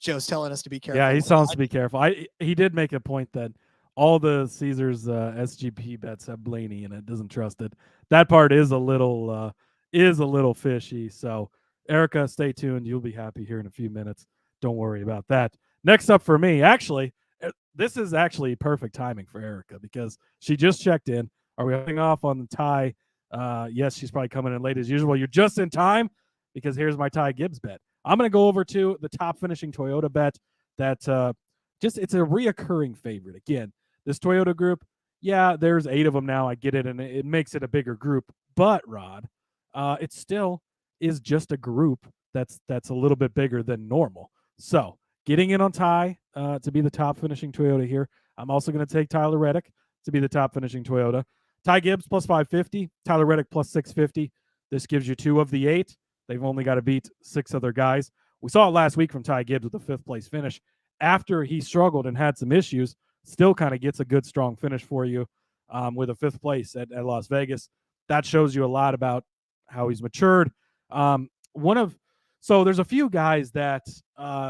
Joe's telling us to be careful.
Yeah, he tells us to be careful. He did make a point that all the Caesars SGP bets have Blaney in it. Doesn't trust it. That part is a little fishy. So Erica, stay tuned. You'll be happy here in a few minutes. Don't worry about that. Next up for me, actually, this is actually perfect timing for Erica, because she just checked in. Are we holding off on the Ty? Yes, she's probably coming in late as usual. You're just in time, because here's my Ty Gibbs bet. I'm going to go over to the top finishing Toyota bet that it's a reoccurring favorite. Again, this Toyota group, yeah, there's 8 of them now. I get it, and it makes it a bigger group. But, Rod, it still is just a group that's a little bit bigger than normal. So getting in on Ty to be the top finishing Toyota here. I'm also going to take Tyler Reddick to be the top finishing Toyota. Ty Gibbs plus 550, Tyler Reddick plus 650. This gives you 2 of the 8. They've only got to beat 6 other guys. We saw it last week from Ty Gibbs with a 5th place finish. After he struggled and had some issues, still kind of gets a good, strong finish for you with a 5th place at Las Vegas. That shows you a lot about how he's matured. So there's a few guys that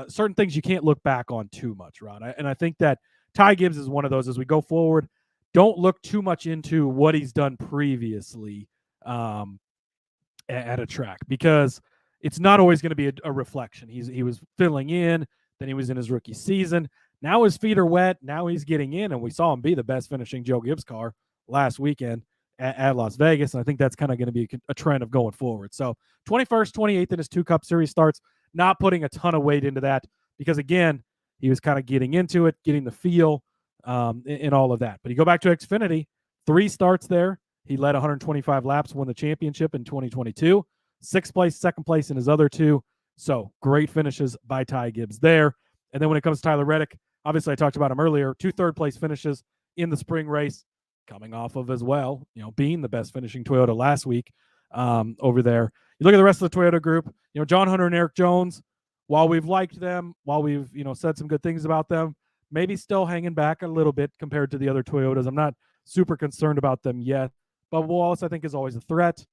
certain things you can't look back on too much, Rod. And I think that Ty Gibbs is one of those. As we go forward, don't look too much into what he's done previously at a track, because it's not always going to be a reflection. He was filling in, then he was in his rookie season. Now his feet are wet. Now he's getting in, and we saw him be the best finishing Joe Gibbs car last weekend at Las Vegas, and I think that's kind of going to be a trend of going forward. So 21st, 28th in his 2 Cup Series starts, not putting a ton of weight into that, because, again, he was kind of getting into it, getting the feel, and all of that. But you go back to Xfinity, 3 starts there. He led 125 laps, won the championship in 2022. 6th place, 2nd place in his other 2. So great finishes by Ty Gibbs there. And then when it comes to Tyler Reddick, obviously I talked about him earlier, 2 third-place finishes in the spring race, coming off of as well, being the best finishing Toyota last week over there. You look at the rest of the Toyota group, John Hunter and Eric Jones, while we've liked them, while we've, said some good things about them, maybe still hanging back a little bit compared to the other Toyotas. I'm not super concerned about them yet. But Wallace, I think, is always a threat.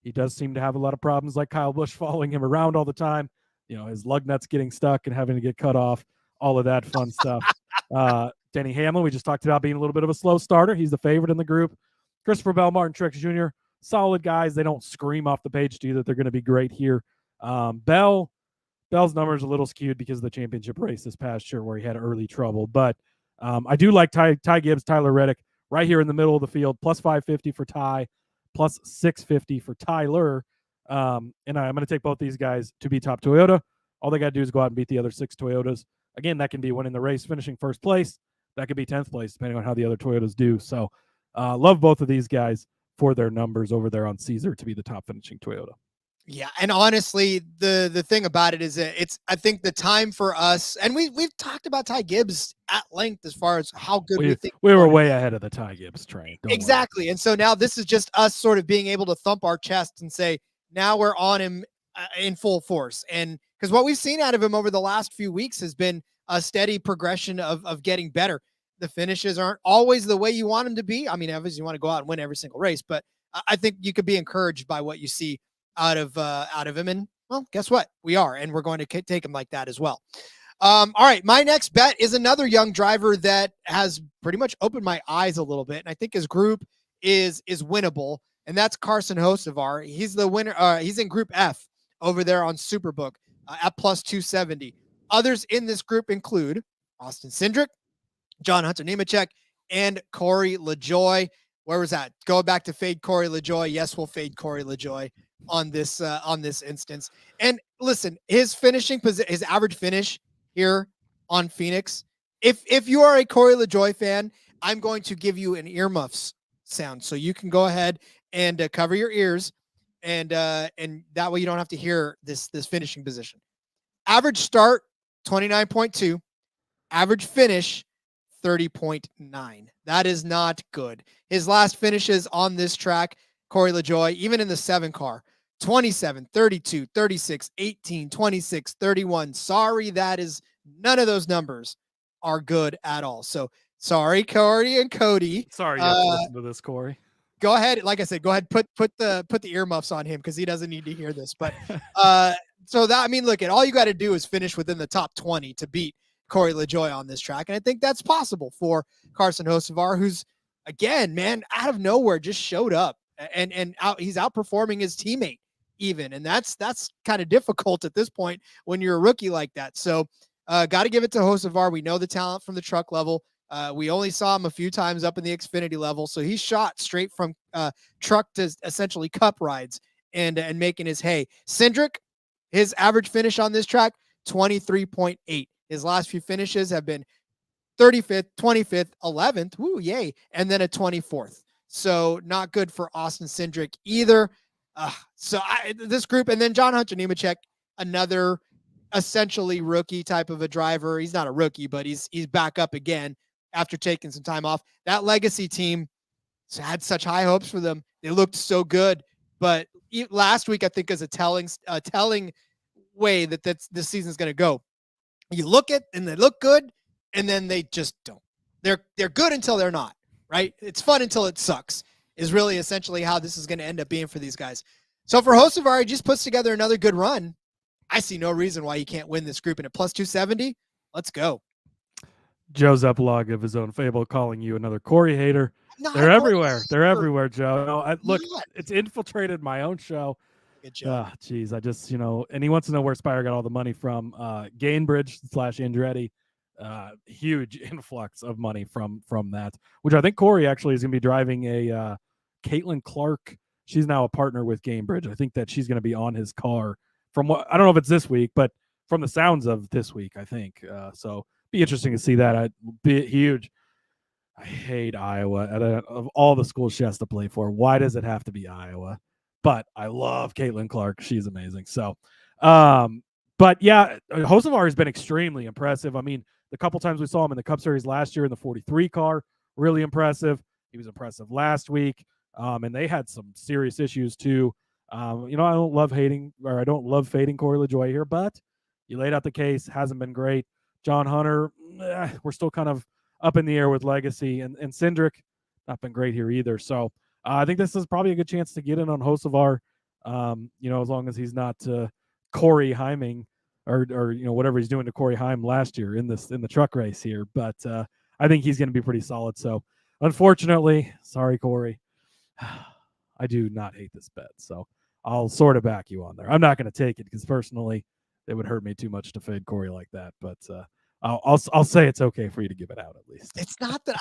He does seem to have a lot of problems, like Kyle Busch following him around all the time. His lug nuts getting stuck and having to get cut off, all of that fun stuff. Denny Hamlin, we just talked about being a little bit of a slow starter. He's the favorite in the group. Christopher Bell, Martin Truex Jr., solid guys. They don't scream off the page to you that they're going to be great here. Bell's numbers a little skewed because of the championship race this past year where he had early trouble. But I do like Ty Gibbs, Tyler Reddick, right here in the middle of the field, plus 550 for Ty, plus 650 for Tyler. And I'm going to take both these guys to be top Toyota. All they got to do is go out and beat the other 6 Toyotas. Again, that can be winning the race, finishing first place. That could be 10th place, depending on how the other Toyotas do. So love both of these guys for their numbers over there on Caesar to be the top finishing Toyota.
Yeah, and honestly, the thing about it is that I think the time for us, and we've talked about Ty Gibbs at length as far as how good we think
we were way ahead of the Ty Gibbs train.
Exactly.
Worry.
And so now this is just us sort of being able to thump our chest and say, now we're on him in full force. And because what we've seen out of him over the last few weeks has been a steady progression of getting better. The finishes aren't always the way you want them to be. I mean, obviously you want to go out and win every single race, but I think you could be encouraged by what you see out of him. And well, guess what? We are, and we're going to take him like that as well. All right. My next bet is another young driver that has pretty much opened my eyes a little bit. And I think his group is winnable. And that's Carson Hocevar. He's the winner. He's in group F over there on Superbook at plus 270. Others in this group include Austin Cindric, John Hunter Nemechek, and Corey LaJoie. Where was that? Going back to fade Corey LaJoie. Yes, we'll fade Corey LaJoie on this instance. And listen, his average finish here on Phoenix. If you are a Corey LaJoie fan, I'm going to give you an earmuffs sound, so you can go ahead and cover your ears, and that way you don't have to hear this finishing position. Average start 29.2, average finish 30.9. That is not good. His last finishes on this track, Corey LaJoie, even in the 7 car, 27, 32, 36, 18, 26, 31. Sorry, that is none of those numbers are good at all. So sorry, Corey and Cody.
Sorry, you have to listen to this, Corey.
Go ahead. Like I said, go ahead, put the earmuffs on him because he doesn't need to hear this. But so that, I mean, look, all you got to do is finish within the top 20 to beat Corey LaJoie on this track. And I think that's possible for Carson Hocevar, who's, again, man, out of nowhere just showed up and he's outperforming his teammate even. And that's kind of difficult at this point when you're a rookie like that. So got to give it to Hocevar. We know the talent from the truck level. We only saw him a few times up in the Xfinity level. So he shot straight from truck to essentially cup rides and making his hay. Cindric, his average finish on this track, 23.8. His last few finishes have been 35th, 25th, 11th. Woo, yay. And then a 24th. So not good for Austin Cindric either. This group, and then John Hunter Nemechek, another essentially rookie type of a driver. He's not a rookie, but he's back up again after taking some time off. That legacy team had such high hopes for them. They looked so good, but last week I think is a telling way that this season's going to go. You look at and they look good, and then they just don't. They're good until they're not, right? It's fun until it sucks, is really essentially how this is going to end up being for these guys. So for Hocevar, he just puts together another good run. I see no reason why he can't win this group. And at plus 270, let's go.
Joe's epilogue of his own fable calling you another Corey hater. They're everywhere. They're everywhere, Joe. No, look, it's infiltrated my own show.
Good job.
Geez, I just, and he wants to know where Spire got all the money from. Gainbridge / Andretti, huge influx of money from that, which I think Corey actually is going to be driving a Caitlin Clark. She's now a partner with Gainbridge. I think that she's going to be on his car from what, I don't know if it's this week, but from the sounds of this week, I think. So be interesting to see that. I'd be huge. I hate Iowa. Of all the schools she has to play for, why does it have to be Iowa? But I love Caitlin Clark. She's amazing. So, but yeah, Hocevar has been extremely impressive. I mean, the couple times we saw him in the Cup Series last year in the 43 car, really impressive. He was impressive last week. And they had some serious issues too. I don't love fading Corey LaJoie here, but you laid out the case, hasn't been great. John Hunter, we're still kind of up in the air with legacy, and Cindric, not been great here either. So I think this is probably a good chance to get in on Hocevar. As long as he's not Corey Heiming or whatever he's doing to Corey Heim last year in the truck race here. But I think he's going to be pretty solid. So unfortunately, sorry, Corey, I do not hate this bet. So I'll sort of back you on there. I'm not going to take it because personally, it would hurt me too much to fade Corey like that. But I'll say it's okay for you to give it out at least.
It's not that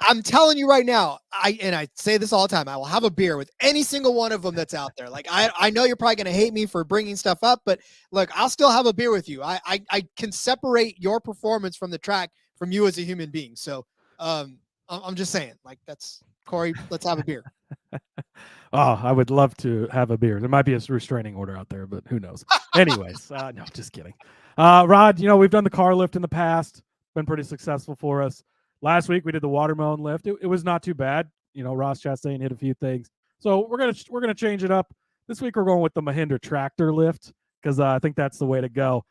I'm telling you right now, I say this all the time, I will have a beer with any single one of them that's out there. Like, I know you're probably going to hate me for bringing stuff up, but look, I'll still have a beer with you. I can separate your performance from the track from you as a human being. So I'm just saying, like, that's Corey, let's have a beer.
Oh, I would love to have a beer. There might be a restraining order out there, but who knows? Anyways, no, just kidding. Rod, we've done the car lift in the past. Been pretty successful for us. Last week we did the watermelon lift. It was not too bad. Ross Chastain hit a few things. So we're gonna change it up. This week we're going with the Mahindra tractor lift because I think that's the way to go.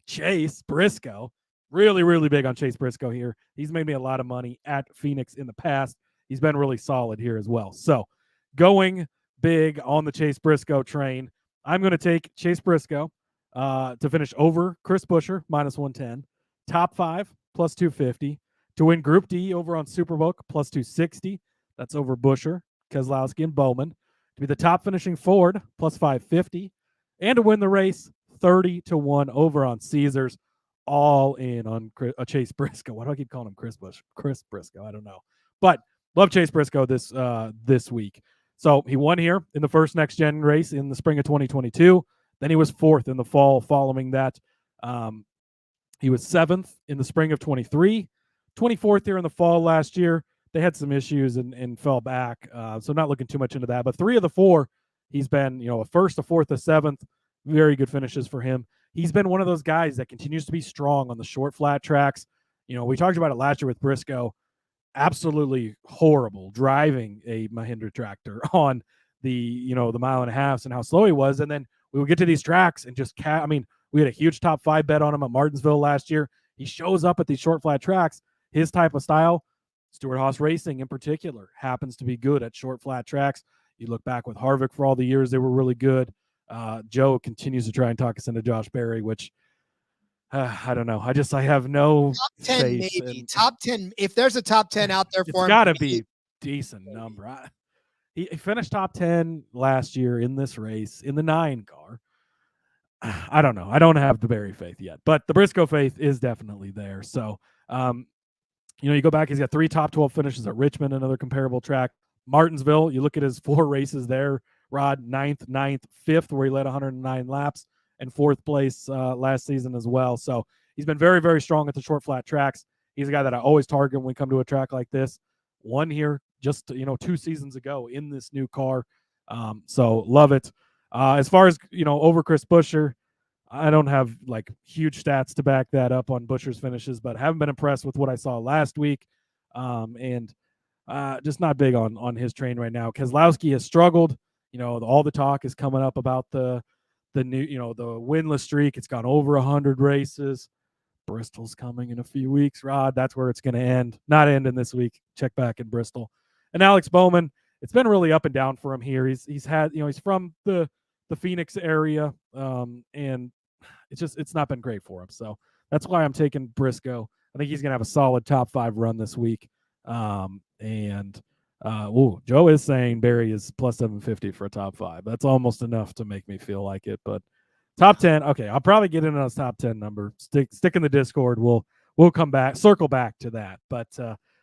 Chase Briscoe, really, really big on Chase Briscoe here. He's made me a lot of money at Phoenix in the past. He's been really solid here as well. So going big on the Chase Briscoe train, I'm going to take Chase Briscoe to finish over Chris Buescher, -110. Top 5, +250. To win Group D over on Superbook, +260. That's over Buescher, Keselowski, and Bowman. To be the top finishing Ford, +550. And to win the race, 30-1 over on Caesars. All in on Chase Briscoe. Why do I keep calling him Chris Briscoe? I don't know. But love Chase Briscoe this week. So he won here in the first next gen race in the spring of 2022. Then he was 4th in the fall following that. He was 7th in the spring of 23, 24th here in the fall last year. They had some issues and fell back. So not looking too much into that. But 3 of the 4, he's been, a 1st, a 4th, a 7th. Very good finishes for him. He's been one of those guys that continues to be strong on the short flat tracks. We talked about it last year with Briscoe. Absolutely horrible driving a Mahindra tractor on the 1.5 miles and how slow he was. And then we would get to these tracks and just we had a huge top 5 bet on him at Martinsville last year. He shows up at these short flat tracks. His type of style, Stewart-Haas Racing in particular, happens to be good at short flat tracks. You look back with Harvick for all the years they were really good. Joe continues to try and talk us into Josh Berry, which I don't know. I have no
top 10, maybe top 10. If there's a top 10 out there for him,
it's got to be decent number. He finished top 10 last year in this race in the 9 car. I don't know. I don't have the Berry faith yet, but the Briscoe faith is definitely there. So, you go back, he's got 3 top 12 finishes at Richmond, another comparable track. Martinsville, you look at his 4 races there, Rod, 9th, 5th, where he led 109 laps, and 4th place last season as well. So he's been very, very strong at the short flat tracks. He's a guy that I always target when we come to a track like this. Won here just 2 seasons ago in this new car. So love it. As far as over Chris Buescher, I don't have like huge stats to back that up on Buescher's finishes, but haven't been impressed with what I saw last week. And just not big on his train right now. Keselowski has struggled. All the talk is coming up about the new, the winless streak. It's gone over 100 races. Bristol's coming in a few weeks, Rod. That's where it's going to end. Not ending this week. Check back in Bristol. And Alex Bowman, it's been really up and down for him here. He's had, he's from the Phoenix area, and it's not been great for him. So that's why I'm taking Briscoe. I think he's going to have a solid top 5 run this week. Joe is saying Barry is +750 for a top 5. That's almost enough to make me feel like it, but top 10. Okay. I'll probably get in on his top 10 number. Stick in the Discord. We'll come back, circle back to that. But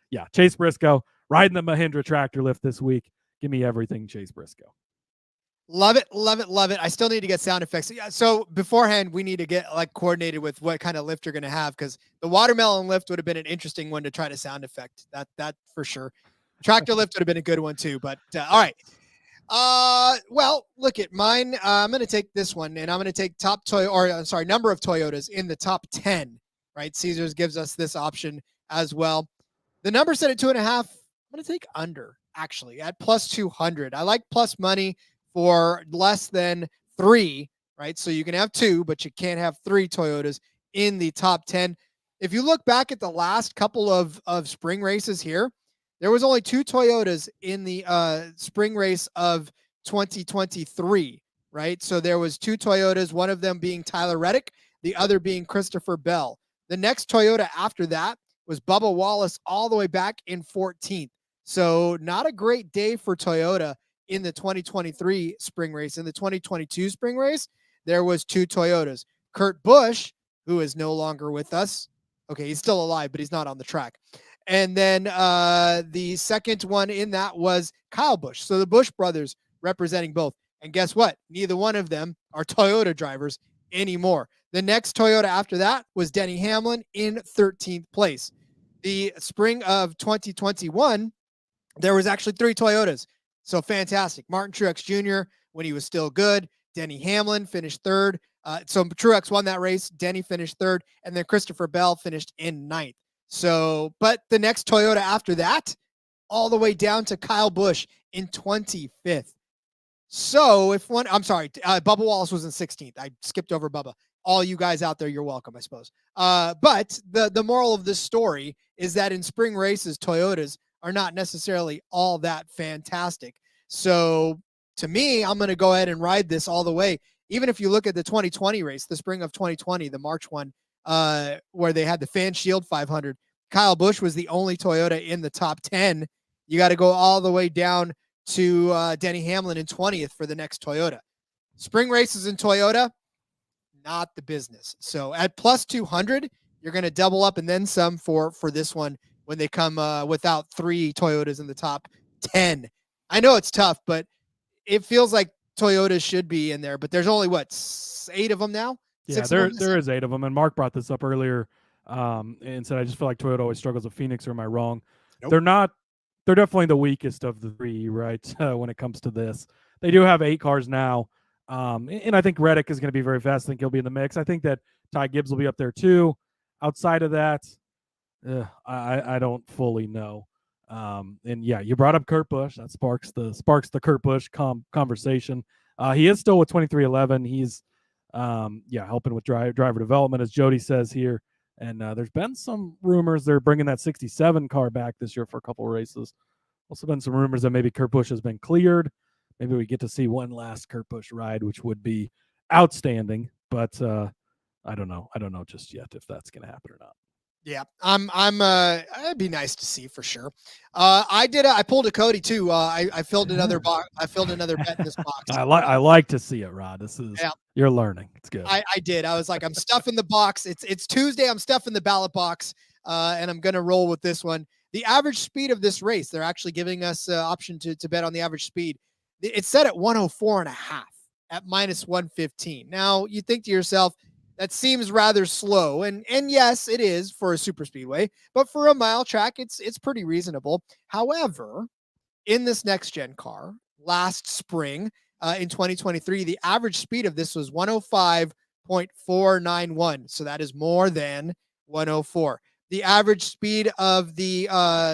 yeah, Chase Briscoe riding the Mahindra tractor lift this week. Give me everything, Chase Briscoe.
Love it, love it, love it. I still need to get sound effects. So beforehand, we need to get coordinated with what kind of lift you're going to have, because the watermelon lift would have been an interesting one to try to sound effect. That for sure. Tractor lift would have been a good one too. But all right. Well, look at mine. I'm going to take this one, and I'm going to take number of Toyotas in the top 10. Right? Caesars gives us this option as well. The number set at 2.5. I'm going to take under, actually, at +200. I like plus money for less than 3, right? So you can have 2, but you can't have 3 Toyotas in the top 10. If you look back at the last couple of spring races here, there was only 2 Toyotas in the spring race of 2023, right? So there was 2 Toyotas, one of them being Tyler Reddick, the other being Christopher Bell. The next Toyota after that was Bubba Wallace all the way back in 14th. So not a great day for Toyota in the 2023 spring race. In the 2022 spring race, there was 2 Toyotas. Kurt Busch, who is no longer with us. Okay, he's still alive, but he's not on the track. And then the second one in that was Kyle Busch. So the Busch brothers representing both. And guess what? Neither one of them are Toyota drivers anymore. The next Toyota after that was Denny Hamlin in 13th place. The spring of 2021, there was actually 3 Toyotas. So fantastic. Martin Truex Jr., when he was still good. Denny Hamlin finished 3rd. So Truex won that race. Denny finished 3rd. And then Christopher Bell finished in 9th. So, but the next Toyota after that, all the way down to Kyle Busch in 25th. So if one, I'm sorry, Bubba Wallace was in 16th. I skipped over Bubba. All you guys out there, you're welcome, I suppose. But the moral of this story is that in spring races, Toyotas are not necessarily all that fantastic. So to me, I'm going to go ahead and ride this all the way. Even if you look at the 2020 race, the spring of 2020, the March one, where they had the Fan Shield 500, Kyle Busch was the only Toyota in the top 10. You got to go all the way down to Denny Hamlin in 20th for the next Toyota. Spring races in Toyota, not the business. So at plus 200, you're going to double up and then some for this one when they come without 3 Toyotas in the top 10. I know it's tough, but it feels like Toyotas should be in there, but there's only 8 of them now?
Yeah, there is 8 of them. And Mark brought this up earlier and said, I just feel like Toyota always struggles with Phoenix, or am I wrong? Nope. They're definitely the weakest of the 3, right? When it comes to this, they do have 8 cars now. And I think Reddick is going to be very fast. I think he'll be in the mix. I think that Ty Gibbs will be up there too. Outside of that, I don't fully know. And yeah, you brought up Kurt Busch. That sparks the Kurt Busch conversation. He is still with 2311. He's helping with driver development, as Jody says here. And there's been some rumors they're bringing that 67 car back this year for a couple of races. Also been some rumors that maybe Kurt Busch has been cleared. Maybe we get to see one last Kurt Busch ride, which would be outstanding. But I don't know. I don't know just yet if that's going to happen or not.
Yeah, it'd be nice to see for sure. I pulled a Cody too. I filled another box. I filled another bet in this box.
I like to see it, Rod. This is, you're learning. It's good.
I did. I was like, I'm stuffing the box. It's Tuesday. I'm stuffing the ballot box, and I'm going to roll with this one. The average speed of this race, they're actually giving us an option to bet on the average speed. It's set at 104.5 at minus 115. Now you think to yourself, that seems rather slow, and yes, it is for a super speedway, but for a mile track, it's pretty reasonable. However, in this next gen car, last spring in 2023, the average speed of this was 105.491, so that is more than 104. The average speed of the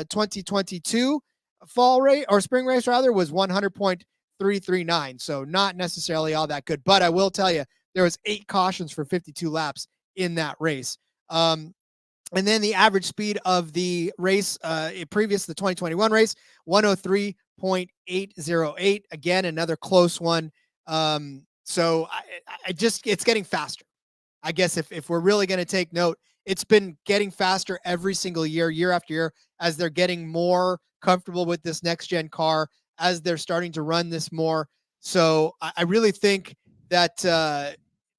2022 fall race or spring race rather was 100.339, so not necessarily all that good. But I will tell you, there was 8 cautions for 52 laps in that race. And then the average speed of the race previous to the 2021 race, 103.808. Again, another close one. So it's getting faster. I guess if we're really going to take note, it's been getting faster every single year after year, as they're getting more comfortable with this next gen car, as they're starting to run this more. So I really think that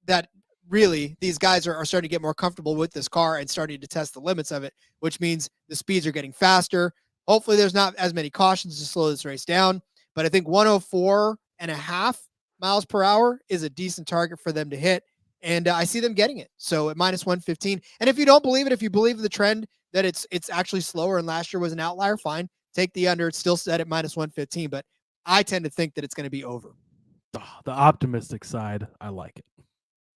that really these guys are starting to get more comfortable with this car and starting to test the limits of it, which means the speeds are getting faster. Hopefully there's not as many cautions to slow this race down, but I think 104.5 miles per hour is a decent target for them to hit. And I see them getting it. So at minus 115. And if you don't believe it, if you believe the trend that it's actually slower and last year was an outlier, fine. Take the under. It's still set at minus 115, but I tend to think that it's going to be over.
The optimistic side, I like it.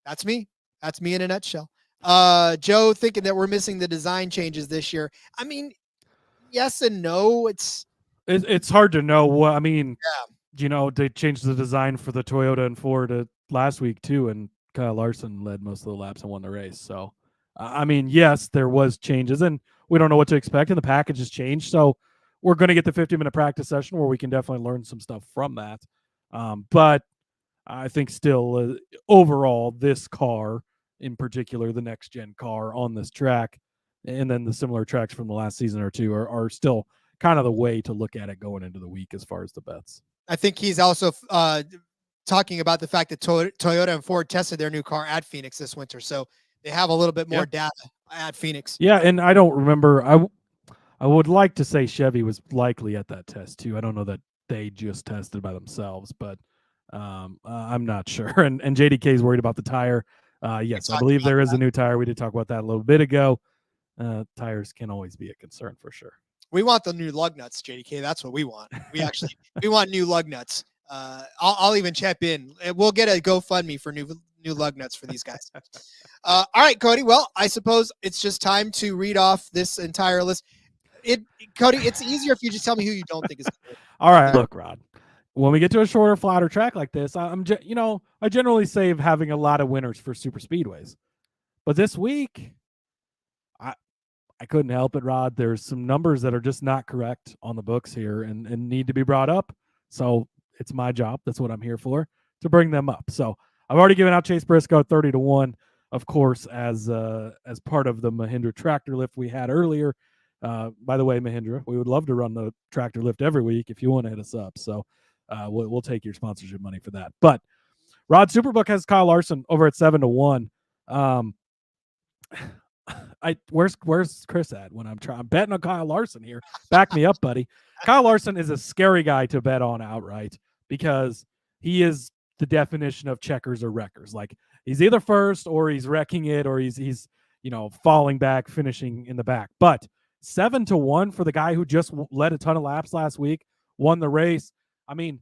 That's me. That's me in a nutshell. Joe thinking that we're missing the design changes this year. I mean, yes and no. It's
hard to know what, I mean, you know, they changed the design for the Toyota and Ford last week too, and Kyle Larson led most of the laps and won the race. So, I mean, yes, there was changes, and we don't know what to expect, and the package has changed. So we're going to get the 50-minute practice session where we can definitely learn some stuff from that. But I think still overall, this car in particular, the next gen car on this track, and then the similar tracks from the last season or two are still kind of the way to look at it going into the week as far as the bets.
I think he's also talking about the fact that Toyota and Ford tested their new car at Phoenix this winter. So they have a little bit more data at Phoenix.
Yeah, and I don't remember. I would like to say Chevy was likely at that test too. I don't know that they just tested by themselves, but I'm not sure. And JDK is worried about the tire. Yes, I believe there is a new tire. We did talk about that a little bit ago. Tires can always be a concern for sure.
We want the new lug nuts, JDK. That's what we want. We want new lug nuts. I'll even chip in. We'll get a GoFundMe for new lug nuts for these guys. All right, Cody. Well, I suppose it's just time to read off this entire list. Cody, it's easier if you just tell me who you don't think is good.
All right, look, Rod. When we get to a shorter, flatter track like this, I generally save having a lot of winners for super speedways. But this week, I couldn't help it, Rod. There's some numbers that are just not correct on the books here and need to be brought up. So it's my job. That's what I'm here for, to bring them up. So I've already given out Chase Briscoe 30-1, of course, as part of the Mahindra tractor lift we had earlier. By the way, Mahindra, we would love to run the tractor lift every week if you want to hit us up. So we'll take your sponsorship money for that. But Rod, Superbook has Kyle Larson over at 7-1. Where's Chris at when I'm betting on Kyle Larson here? Back me up, buddy. Kyle Larson is a scary guy to bet on outright because he is the definition of checkers or wreckers. Like, he's either first or he's wrecking it or he's falling back, finishing in the back. But 7-1 for the guy who just led a ton of laps last week, won the race. I mean,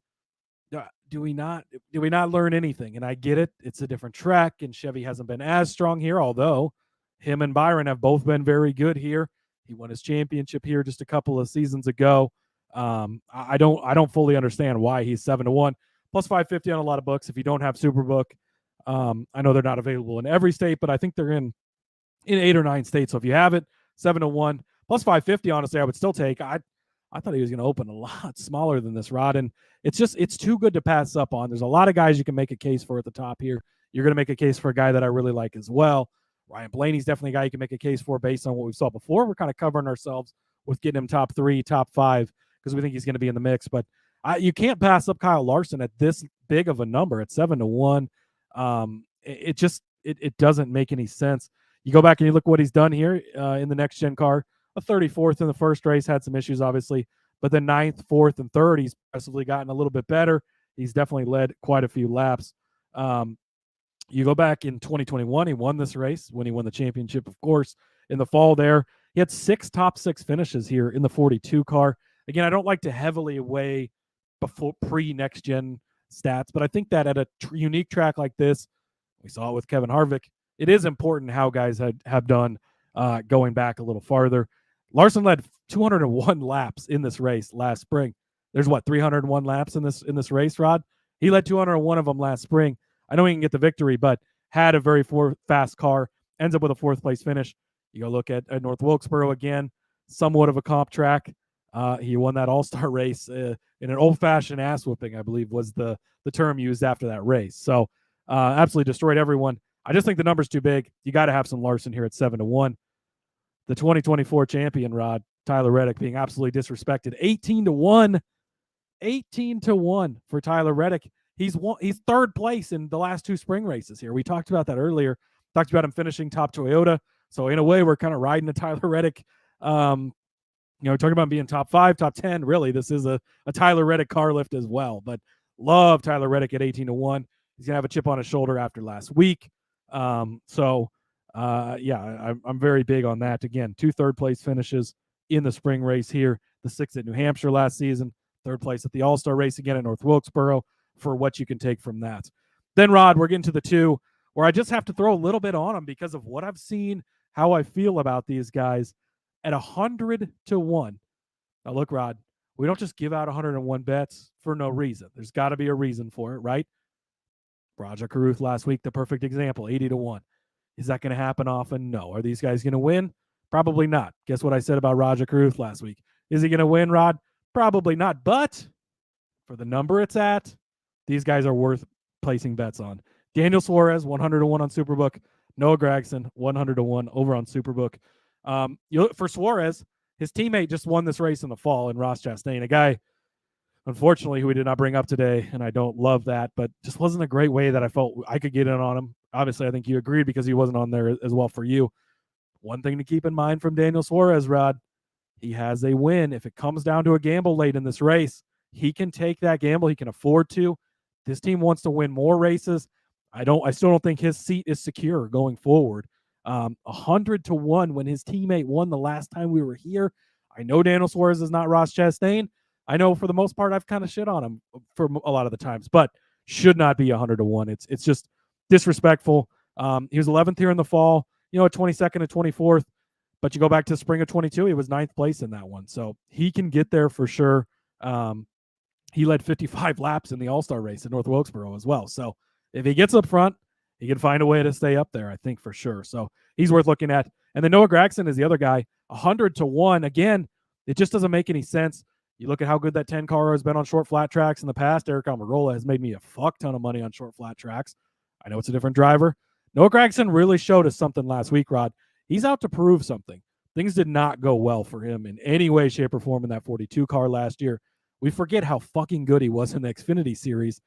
do we not learn anything? And I get it. It's a different track, and Chevy hasn't been as strong here, although him and Byron have both been very good here. He won his championship here just a couple of seasons ago. I don't fully understand why he's 7-1. Plus 550 on a lot of books if you don't have Superbook. I know they're not available in every state, but I think they're in 8 or 9 states. So if you have it, 7-1. Plus 550, honestly, I would still take. I thought he was going to open a lot smaller than this, Rod, and it's too good to pass up on. There's a lot of guys you can make a case for at the top here. You're going to make a case for a guy that I really like as well. Ryan Blaney's definitely a guy you can make a case for based on what we saw before. We're kind of covering ourselves with getting him top 3, top 5 because we think he's going to be in the mix. But you can't pass up Kyle Larson at this big of a number at 7-1. It doesn't make any sense. You go back and you look what he's done here in the next gen car. A 34th in the first race, had some issues obviously, but then 9th, 4th, and 3rd, he's progressively gotten a little bit better. He's definitely led quite a few laps. You go back in 2021, he won this race when he won the championship, of course, in the fall there. He had 6 top 6 finishes here in the 42 car. Again, I don't like to heavily weigh before pre-next gen stats, but I think that at a unique track like this, we saw it with Kevin Harvick, it is important how guys have done going back a little farther. Larson led 201 laps in this race last spring. There's 301 laps in this race, Rod? He led 201 of them last spring. I know he can get the victory, but had a very fast car, ends up with a 4th place finish. You go look at North Wilkesboro again, somewhat of a comp track. He won that all-star race in an old-fashioned ass whooping, I believe was the term used after that race. So absolutely destroyed everyone. I just think the number's too big. You got to have some Larson here at 7-1. The 2024 champion, Rod, Tyler Reddick, being absolutely disrespected. 18-1. 18-1 for Tyler Reddick. He's 3rd place in the last 2 spring races here. We talked about that earlier. Talked about him finishing top Toyota. So in a way, we're kind of riding to Tyler Reddick. Talking about being top 5, top 10. Really, this is a Tyler Reddick car lift as well. But love Tyler Reddick at 18-1. He's gonna have a chip on his shoulder after last week. I'm very big on that. Again, 2 3rd place finishes in the spring race here. The 6th at New Hampshire last season. 3rd place at the All-Star race again at North Wilkesboro for what you can take from that. Then, Rod, we're getting to the 2 where I just have to throw a little bit on them because of what I've seen, how I feel about these guys at 100-1. Now, look, Rod, we don't just give out 101 bets for no reason. There's got to be a reason for it, right? Rajah Caruth last week, the perfect example, 80-1. Is that going to happen often? No. Are these guys going to win? Probably not. Guess what I said about Rajah Caruth last week? Is he going to win, Rod? Probably not. But for the number it's at, these guys are worth placing bets on. Daniel Suarez, 100-1 on Superbook. Noah Gragson, 100-1 over on Superbook. For Suarez, his teammate just won this race in the fall in Ross Chastain, a guy, unfortunately, who we did not bring up today, and I don't love that, but just wasn't a great way that I felt I could get in on him. Obviously, I think you agreed because he wasn't on there as well for you. One thing to keep in mind from Daniel Suarez, Rod, he has a win. If it comes down to a gamble late in this race, he can take that gamble. He can afford to. This team wants to win more races. I still don't think his seat is secure going forward. 100-1 when his teammate won the last time we were here. I know Daniel Suarez is not Ross Chastain. I know for the most part I've kind of shit on him for a lot of the times, but should not be 100-1. It's just disrespectful. He was 11th here in the fall, 22nd and 24th. But you go back to spring of 22, he was 9th place in that one. So he can get there for sure. He led 55 laps in the All-Star race in North Wilkesboro as well. So if he gets up front, he can find a way to stay up there, I think, for sure. So he's worth looking at. And then Noah Gragson is the other guy, 100-1. Again, it just doesn't make any sense. You look at how good that 10 car has been on short flat tracks in the past. Eric Almirola has made me a fuck ton of money on short flat tracks. I know it's a different driver. Noah Gragson really showed us something last week, Rod. He's out to prove something. Things did not go well for him in any way, shape, or form in that 42 car last year. We forget how fucking good he was in the Xfinity Series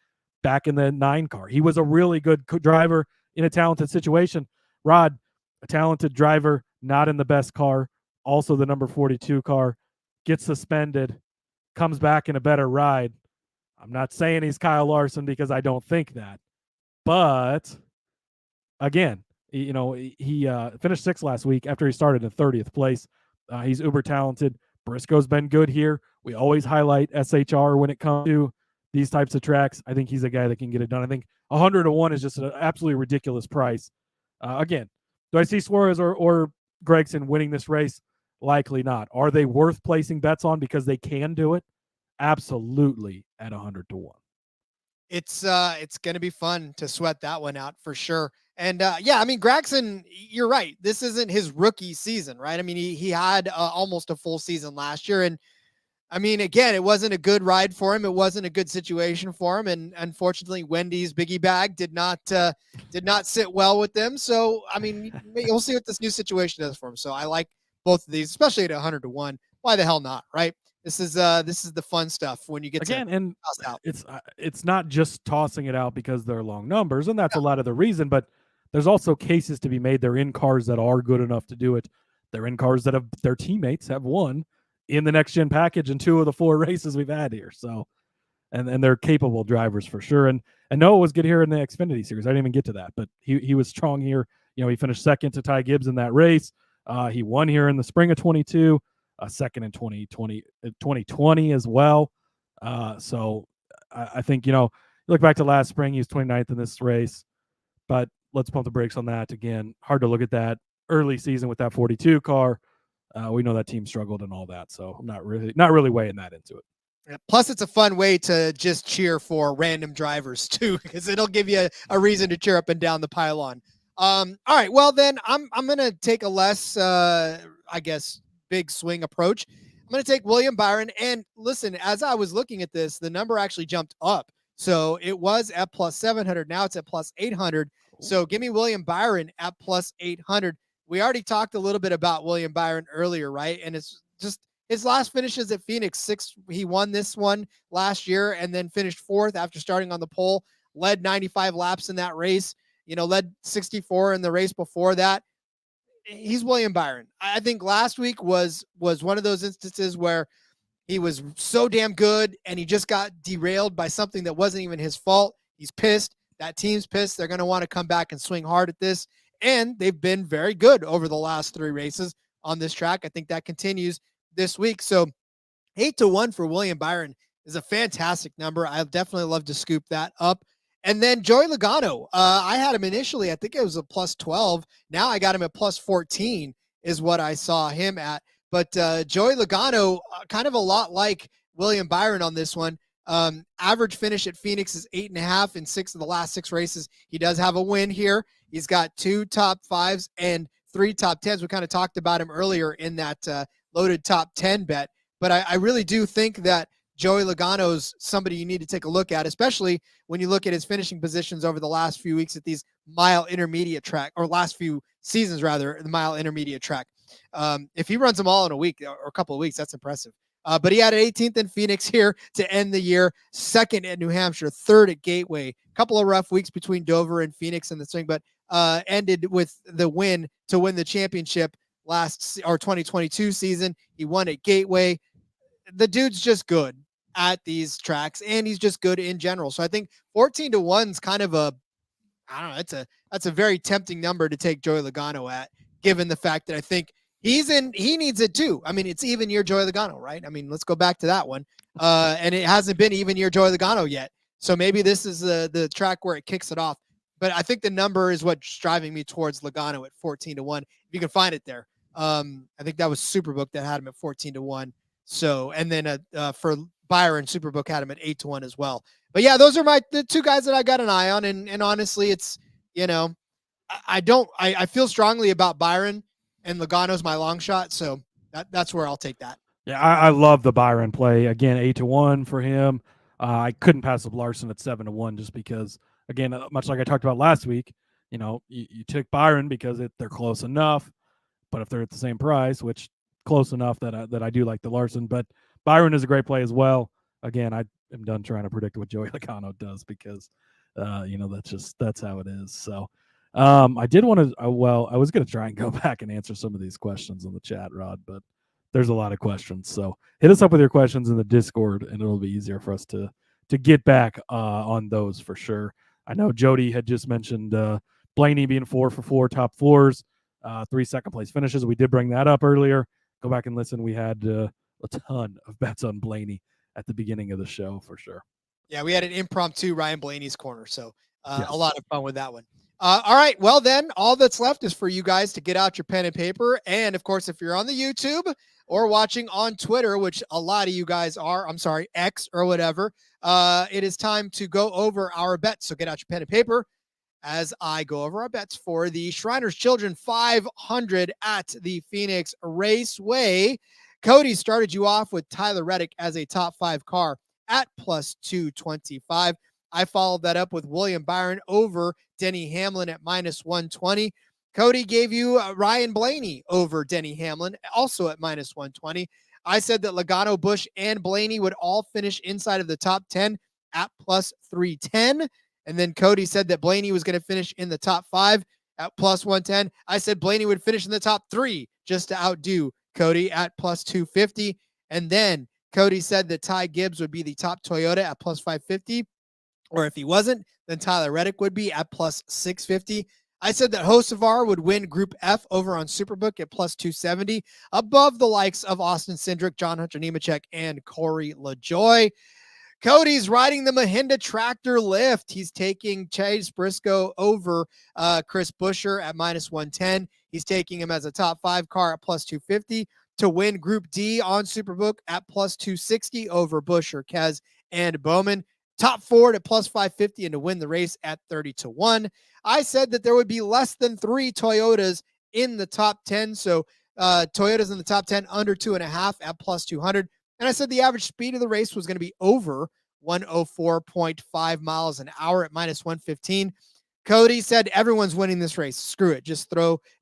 back in the 9 car. He was a really good driver in a talented situation. Rod, a talented driver, not in the best car, also the number 42 car, gets suspended, comes back in a better ride. I'm not saying he's Kyle Larson because I don't think that. But, again, he finished 6th last week after he started in 30th place. He's uber talented. Briscoe's been good here. We always highlight SHR when it comes to these types of tracks. I think he's a guy that can get it done. I think 100-1 is just an absolutely ridiculous price. Again, do I see Suarez or Gragson winning this race? Likely not. Are they worth placing bets on because they can do it? Absolutely at 100-1.
It's going to be fun to sweat that one out for sure. And Gragson, you're right. This isn't his rookie season, right? I mean, he had almost a full season last year. And I mean, again, it wasn't a good ride for him. It wasn't a good situation for him. And unfortunately, Wendy's biggie bag did not sit well with them. So, I mean, we'll see what this new situation does for him. So I like both of these, especially at 100-1. Why the hell not? Right. This is the fun stuff when you get
again,
to
and
toss out.
It's not just tossing it out because they're long numbers, and that's a lot of the reason, but there's also cases to be made. They're in cars that are good enough to do it. They're in cars that their teammates have won in the next gen package in 2 of the 4 races we've had here. So, and they're capable drivers for sure. And Noah was good here in the Xfinity Series. I didn't even get to that, but he was strong here. He finished 2nd to Ty Gibbs in that race. He won here in the spring of 22. 2nd in 2020 as well. So I think, look back to last spring, he was 29th in this race, but let's pump the brakes on that. Again, hard to look at that early season with that 42 car. We know that team struggled and all that. So I'm not really weighing that into it.
Yeah, plus it's a fun way to just cheer for random drivers too, because it'll give you a reason to cheer up and down the pylon. All right. Well, then I'm going to take a less, big swing approach. I'm going to take William Byron. And listen, as I was looking at this, the number actually jumped up. So it was at plus 700. Now it's at plus 800. So give me William Byron at plus 800. We already talked a little bit about William Byron earlier, right? And it's just his last finishes at Phoenix. He won this one last year and then finished 4th after starting on the pole, led 95 laps in that race, led 64 in the race before that. He's William Byron. I think last week was one of those instances where he was so damn good and he just got derailed by something that wasn't even his fault. He's pissed. That team's pissed. They're going to want to come back and swing hard at this. And they've been very good over the last 3 races on this track. I think that continues this week. So 8-1 for William Byron is a fantastic number. I'd definitely love to scoop that up. And then Joey Logano, I had him initially, I think it was a plus 12. Now I got him at plus 14 is what I saw him at. But Joey Logano, kind of a lot like William Byron on this one. Average finish at Phoenix is 8.5 in 6 of the last 6 races. He does have a win here. He's got 2 top 5s and 3 top 10s. We kind of talked about him earlier in that loaded top 10 bet. But I really do think that Joey Logano's somebody you need to take a look at, especially when you look at his finishing positions over the last few weeks at these mile intermediate track, or last few seasons rather, the mile intermediate track. If he runs them all in a week or a couple of weeks, that's impressive. But he had an 18th in Phoenix here to end the year, 2nd at New Hampshire, 3rd at Gateway. A couple of rough weeks between Dover and Phoenix in the swing, but ended with the win to win the championship last 2022 season. He won at Gateway. The dude's just good at these tracks, and he's just good in general. So I think 14-1 is kind of that's a very tempting number to take Joey Logano at, given the fact that I think he needs it too. I mean, it's even year Joey Logano, right? I mean, let's go back to that one. And it hasn't been even year Joey Logano yet. So maybe this is the track where it kicks it off. But I think the number is what's driving me towards Logano at 14-1. If you can find it there. I think that was Superbook that had him at 14-1. So, and then for Byron, Superbook had him at 8-1 as well. But yeah, those are the two guys that I got an eye on. And honestly, it's, I feel strongly about Byron, and Logano's my long shot. So that's where I'll take that.
Yeah, I love the Byron play. Again, 8-1 for him. I couldn't pass up Larson at 7-1 just because, again, much like I talked about last week, you took Byron because they're close enough. But if they're at the same price, which close enough that I do like the Larson, but Byron is a great play as well. Again, I am done trying to predict what Joey Logano does because, that's how it is. So I did want to, I was going to try and go back and answer some of these questions on the chat, Rod, but there's a lot of questions. So hit us up with your questions in the Discord, and it'll be easier for us to get back on those for sure. I know Jody had just mentioned Blaney being 4 for 4 top floors, 3 second place finishes. We did bring that up earlier. Go back and listen. We had a ton of bets on Blaney at the beginning of the show for sure.
Yeah, we had an impromptu Ryan Blaney's corner. So
Yes.
a lot of fun with that one. All right. Well, then all that's left is for you guys to get out your pen and paper. And of course, if you're on the YouTube or watching on Twitter, which a lot of you guys are, X or whatever, it is time to go over our bets. So get out your pen and paper as I go over our bets for the Shriners Children 500 at the Phoenix Raceway. Cody started you off with Tyler Reddick as a top 5 car at plus 225. I followed that up with William Byron over Denny Hamlin at minus 120. Cody gave you Ryan Blaney over Denny Hamlin, also at minus 120. I said that Logano, Busch, and Blaney would all finish inside of the top 10 at plus 310. And then Cody said that Blaney was going to finish in the top 5 at plus 110. I said Blaney would finish in the top 3 just to outdo Cody at plus 250. And then Cody said that Ty Gibbs would be the top Toyota at plus 550. Or if he wasn't, then Tyler Reddick would be at plus 650. I said that Hocevar would win Group F over on Superbook at plus 270, above the likes of Austin Cindric, John Hunter Nemechek, and Corey LaJoie. Cody's riding the Mahindra tractor lift. He's taking Chase Briscoe over Chris Buescher at minus 110. He's taking him as a top 5 car at plus 250 to win Group D on Superbook at plus 260 over Buescher, Kez, and Bowman. Top 4 at plus 550 and to win the race at 30-1. I said that there would be less than 3 Toyotas in the top 10. So Toyotas in the top 10 under 2.5 at plus 200. And I said the average speed of the race was going to be over 104.5 miles an hour at minus 115. Cody said everyone's winning this race. Screw it. Just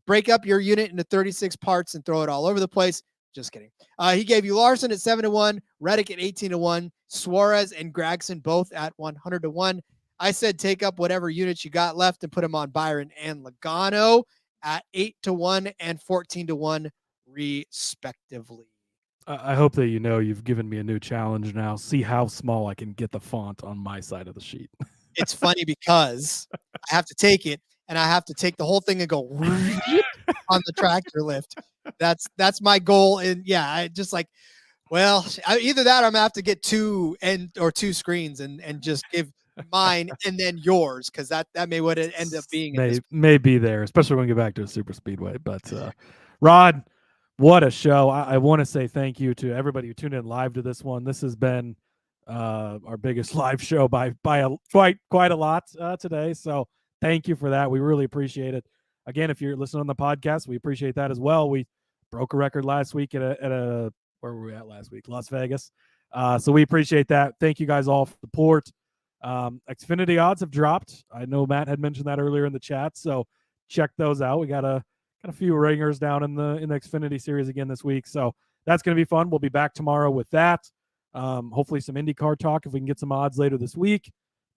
break up your unit into 36 parts and throw it all over the place. Just kidding. He gave you Larson at 7-1, Reddick at 18-1, Suarez and Gragson both at 100-1. I said take up whatever units you got left and put them on Byron and Logano at 8-1 and 14-1 respectively.
I hope that you've given me a new challenge now. See how small I can get the font on my side of the sheet.
It's funny because I have to take it and I have to take the whole thing and go on the tractor lift. That's my goal. And yeah, I just like, either that or I'm gonna have to get 2 screens and just give mine and then yours, because that may what it end up being.
May be there, especially when we get back to a super speedway. But Rod, what a show. I want to say thank you to everybody who tuned in live to this one. This has been our biggest live show by quite a lot today. So thank you for that. We really appreciate it. Again, if you're listening on the podcast, we appreciate that as well. We broke a record last week at a where were we at last week? Las Vegas. So we appreciate that. Thank you guys all for the support. Xfinity odds have dropped. I know Matt had mentioned that earlier in the chat, so check those out. We got a few ringers down in the Xfinity Series again this week, so that's going to be fun. We'll be back tomorrow with that. Hopefully some IndyCar talk if we can get some odds later this week.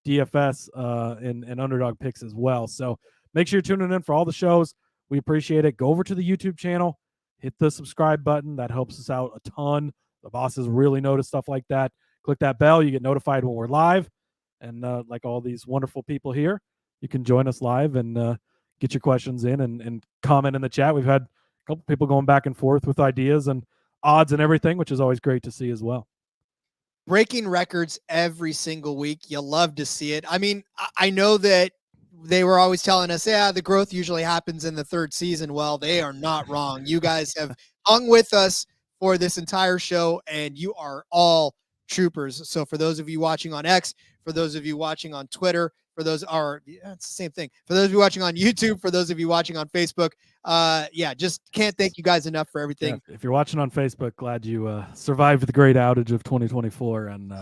DFS and Underdog picks as well. So make sure you're tuning in for all the shows. We appreciate it. Go over to the YouTube channel, hit the subscribe button. That helps us out a ton. The bosses really notice stuff like that. Click that bell. You get notified when we're live. And like all these wonderful people here, you can join us live and get your questions in and comment in the chat. We've had a couple people going back and forth with ideas and odds and everything, which is always great to see as well.
Breaking records every single week. You love to see it. I mean, I know that they were always telling us, yeah, the growth usually happens in the third season. Well, they are not wrong. You guys have hung with us for this entire show, and you are all troopers. So for those of you watching on X, for those of you watching on Twitter, for those it's the same thing. For those of you watching on YouTube, for those of you watching on Facebook, just can't thank you guys enough for everything.
Yeah, if you're watching on Facebook, glad you survived the great outage of 2024, and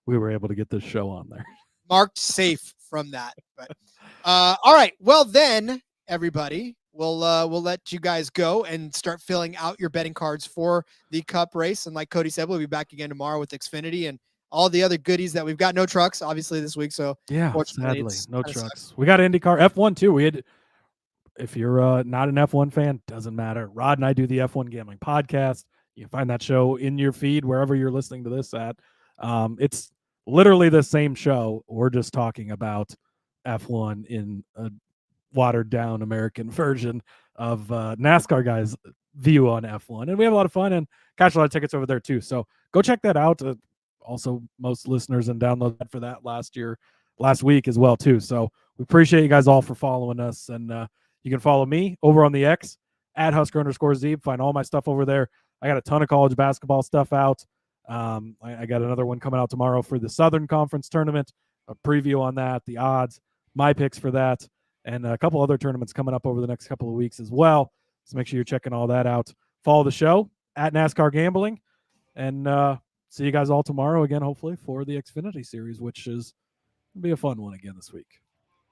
we were able to get this show on there.
Marked safe from that. But all right, well then, everybody, we'll let you guys go and start filling out your betting cards for the Cup race. And like Cody said, we'll be back again tomorrow with Xfinity and all the other goodies that we've got. No trucks, obviously, this week. So
yeah, sadly, no trucks. Sucks. We got IndyCar F1 too. We had, if you're not an F1 fan, doesn't matter. Rod and I do the F1 Gambling Podcast. You can find that show in your feed wherever you're listening to this at. It's literally the same show. We're just talking about F1 in a watered down American version of NASCAR guys' view on F1, and we have a lot of fun and catch a lot of tickets over there too. So go check that out. Also, most listeners and download that for that last week as well too. So we appreciate you guys all for following us, and you can follow me over on the X at Husker_Zeeb. Find all my stuff over there. I got a ton of college basketball stuff out. I got another one coming out tomorrow for the Southern Conference tournament, a preview on that, the odds, my picks for that, and a couple other tournaments coming up over the next couple of weeks as well. So make sure you're checking all that out. Follow the show at NASCAR Gambling, and see you guys all tomorrow again, hopefully, for the Xfinity Series, which is going to be a fun one again this week.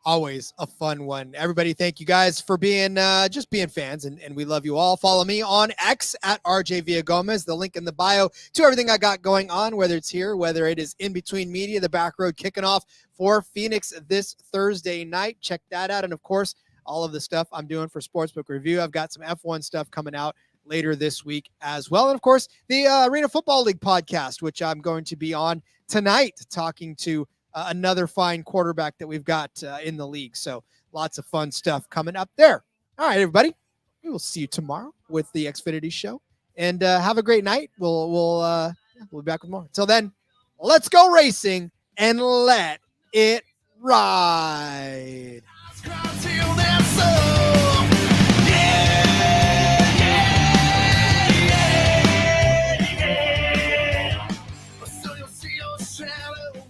Always a fun one. Everybody, thank you guys for being just being fans, and we love you all. Follow me on X at RJ Villagomez. The link in the bio to everything I got going on, whether it's here, whether it is in between media, the back road kicking off for Phoenix this Thursday night. Check that out. And of course, all of the stuff I'm doing for Sportsbook Review. I've got some F1 stuff coming out later this week as well. And of course, the Arena Football League podcast, which I'm going to be on tonight, talking to another fine quarterback that we've got in the league. So lots of fun stuff coming up there. All right, everybody. We will see you tomorrow with the Xfinity show, and have a great night. We'll be back with more. Until then, let's go racing and let it ride. Shadow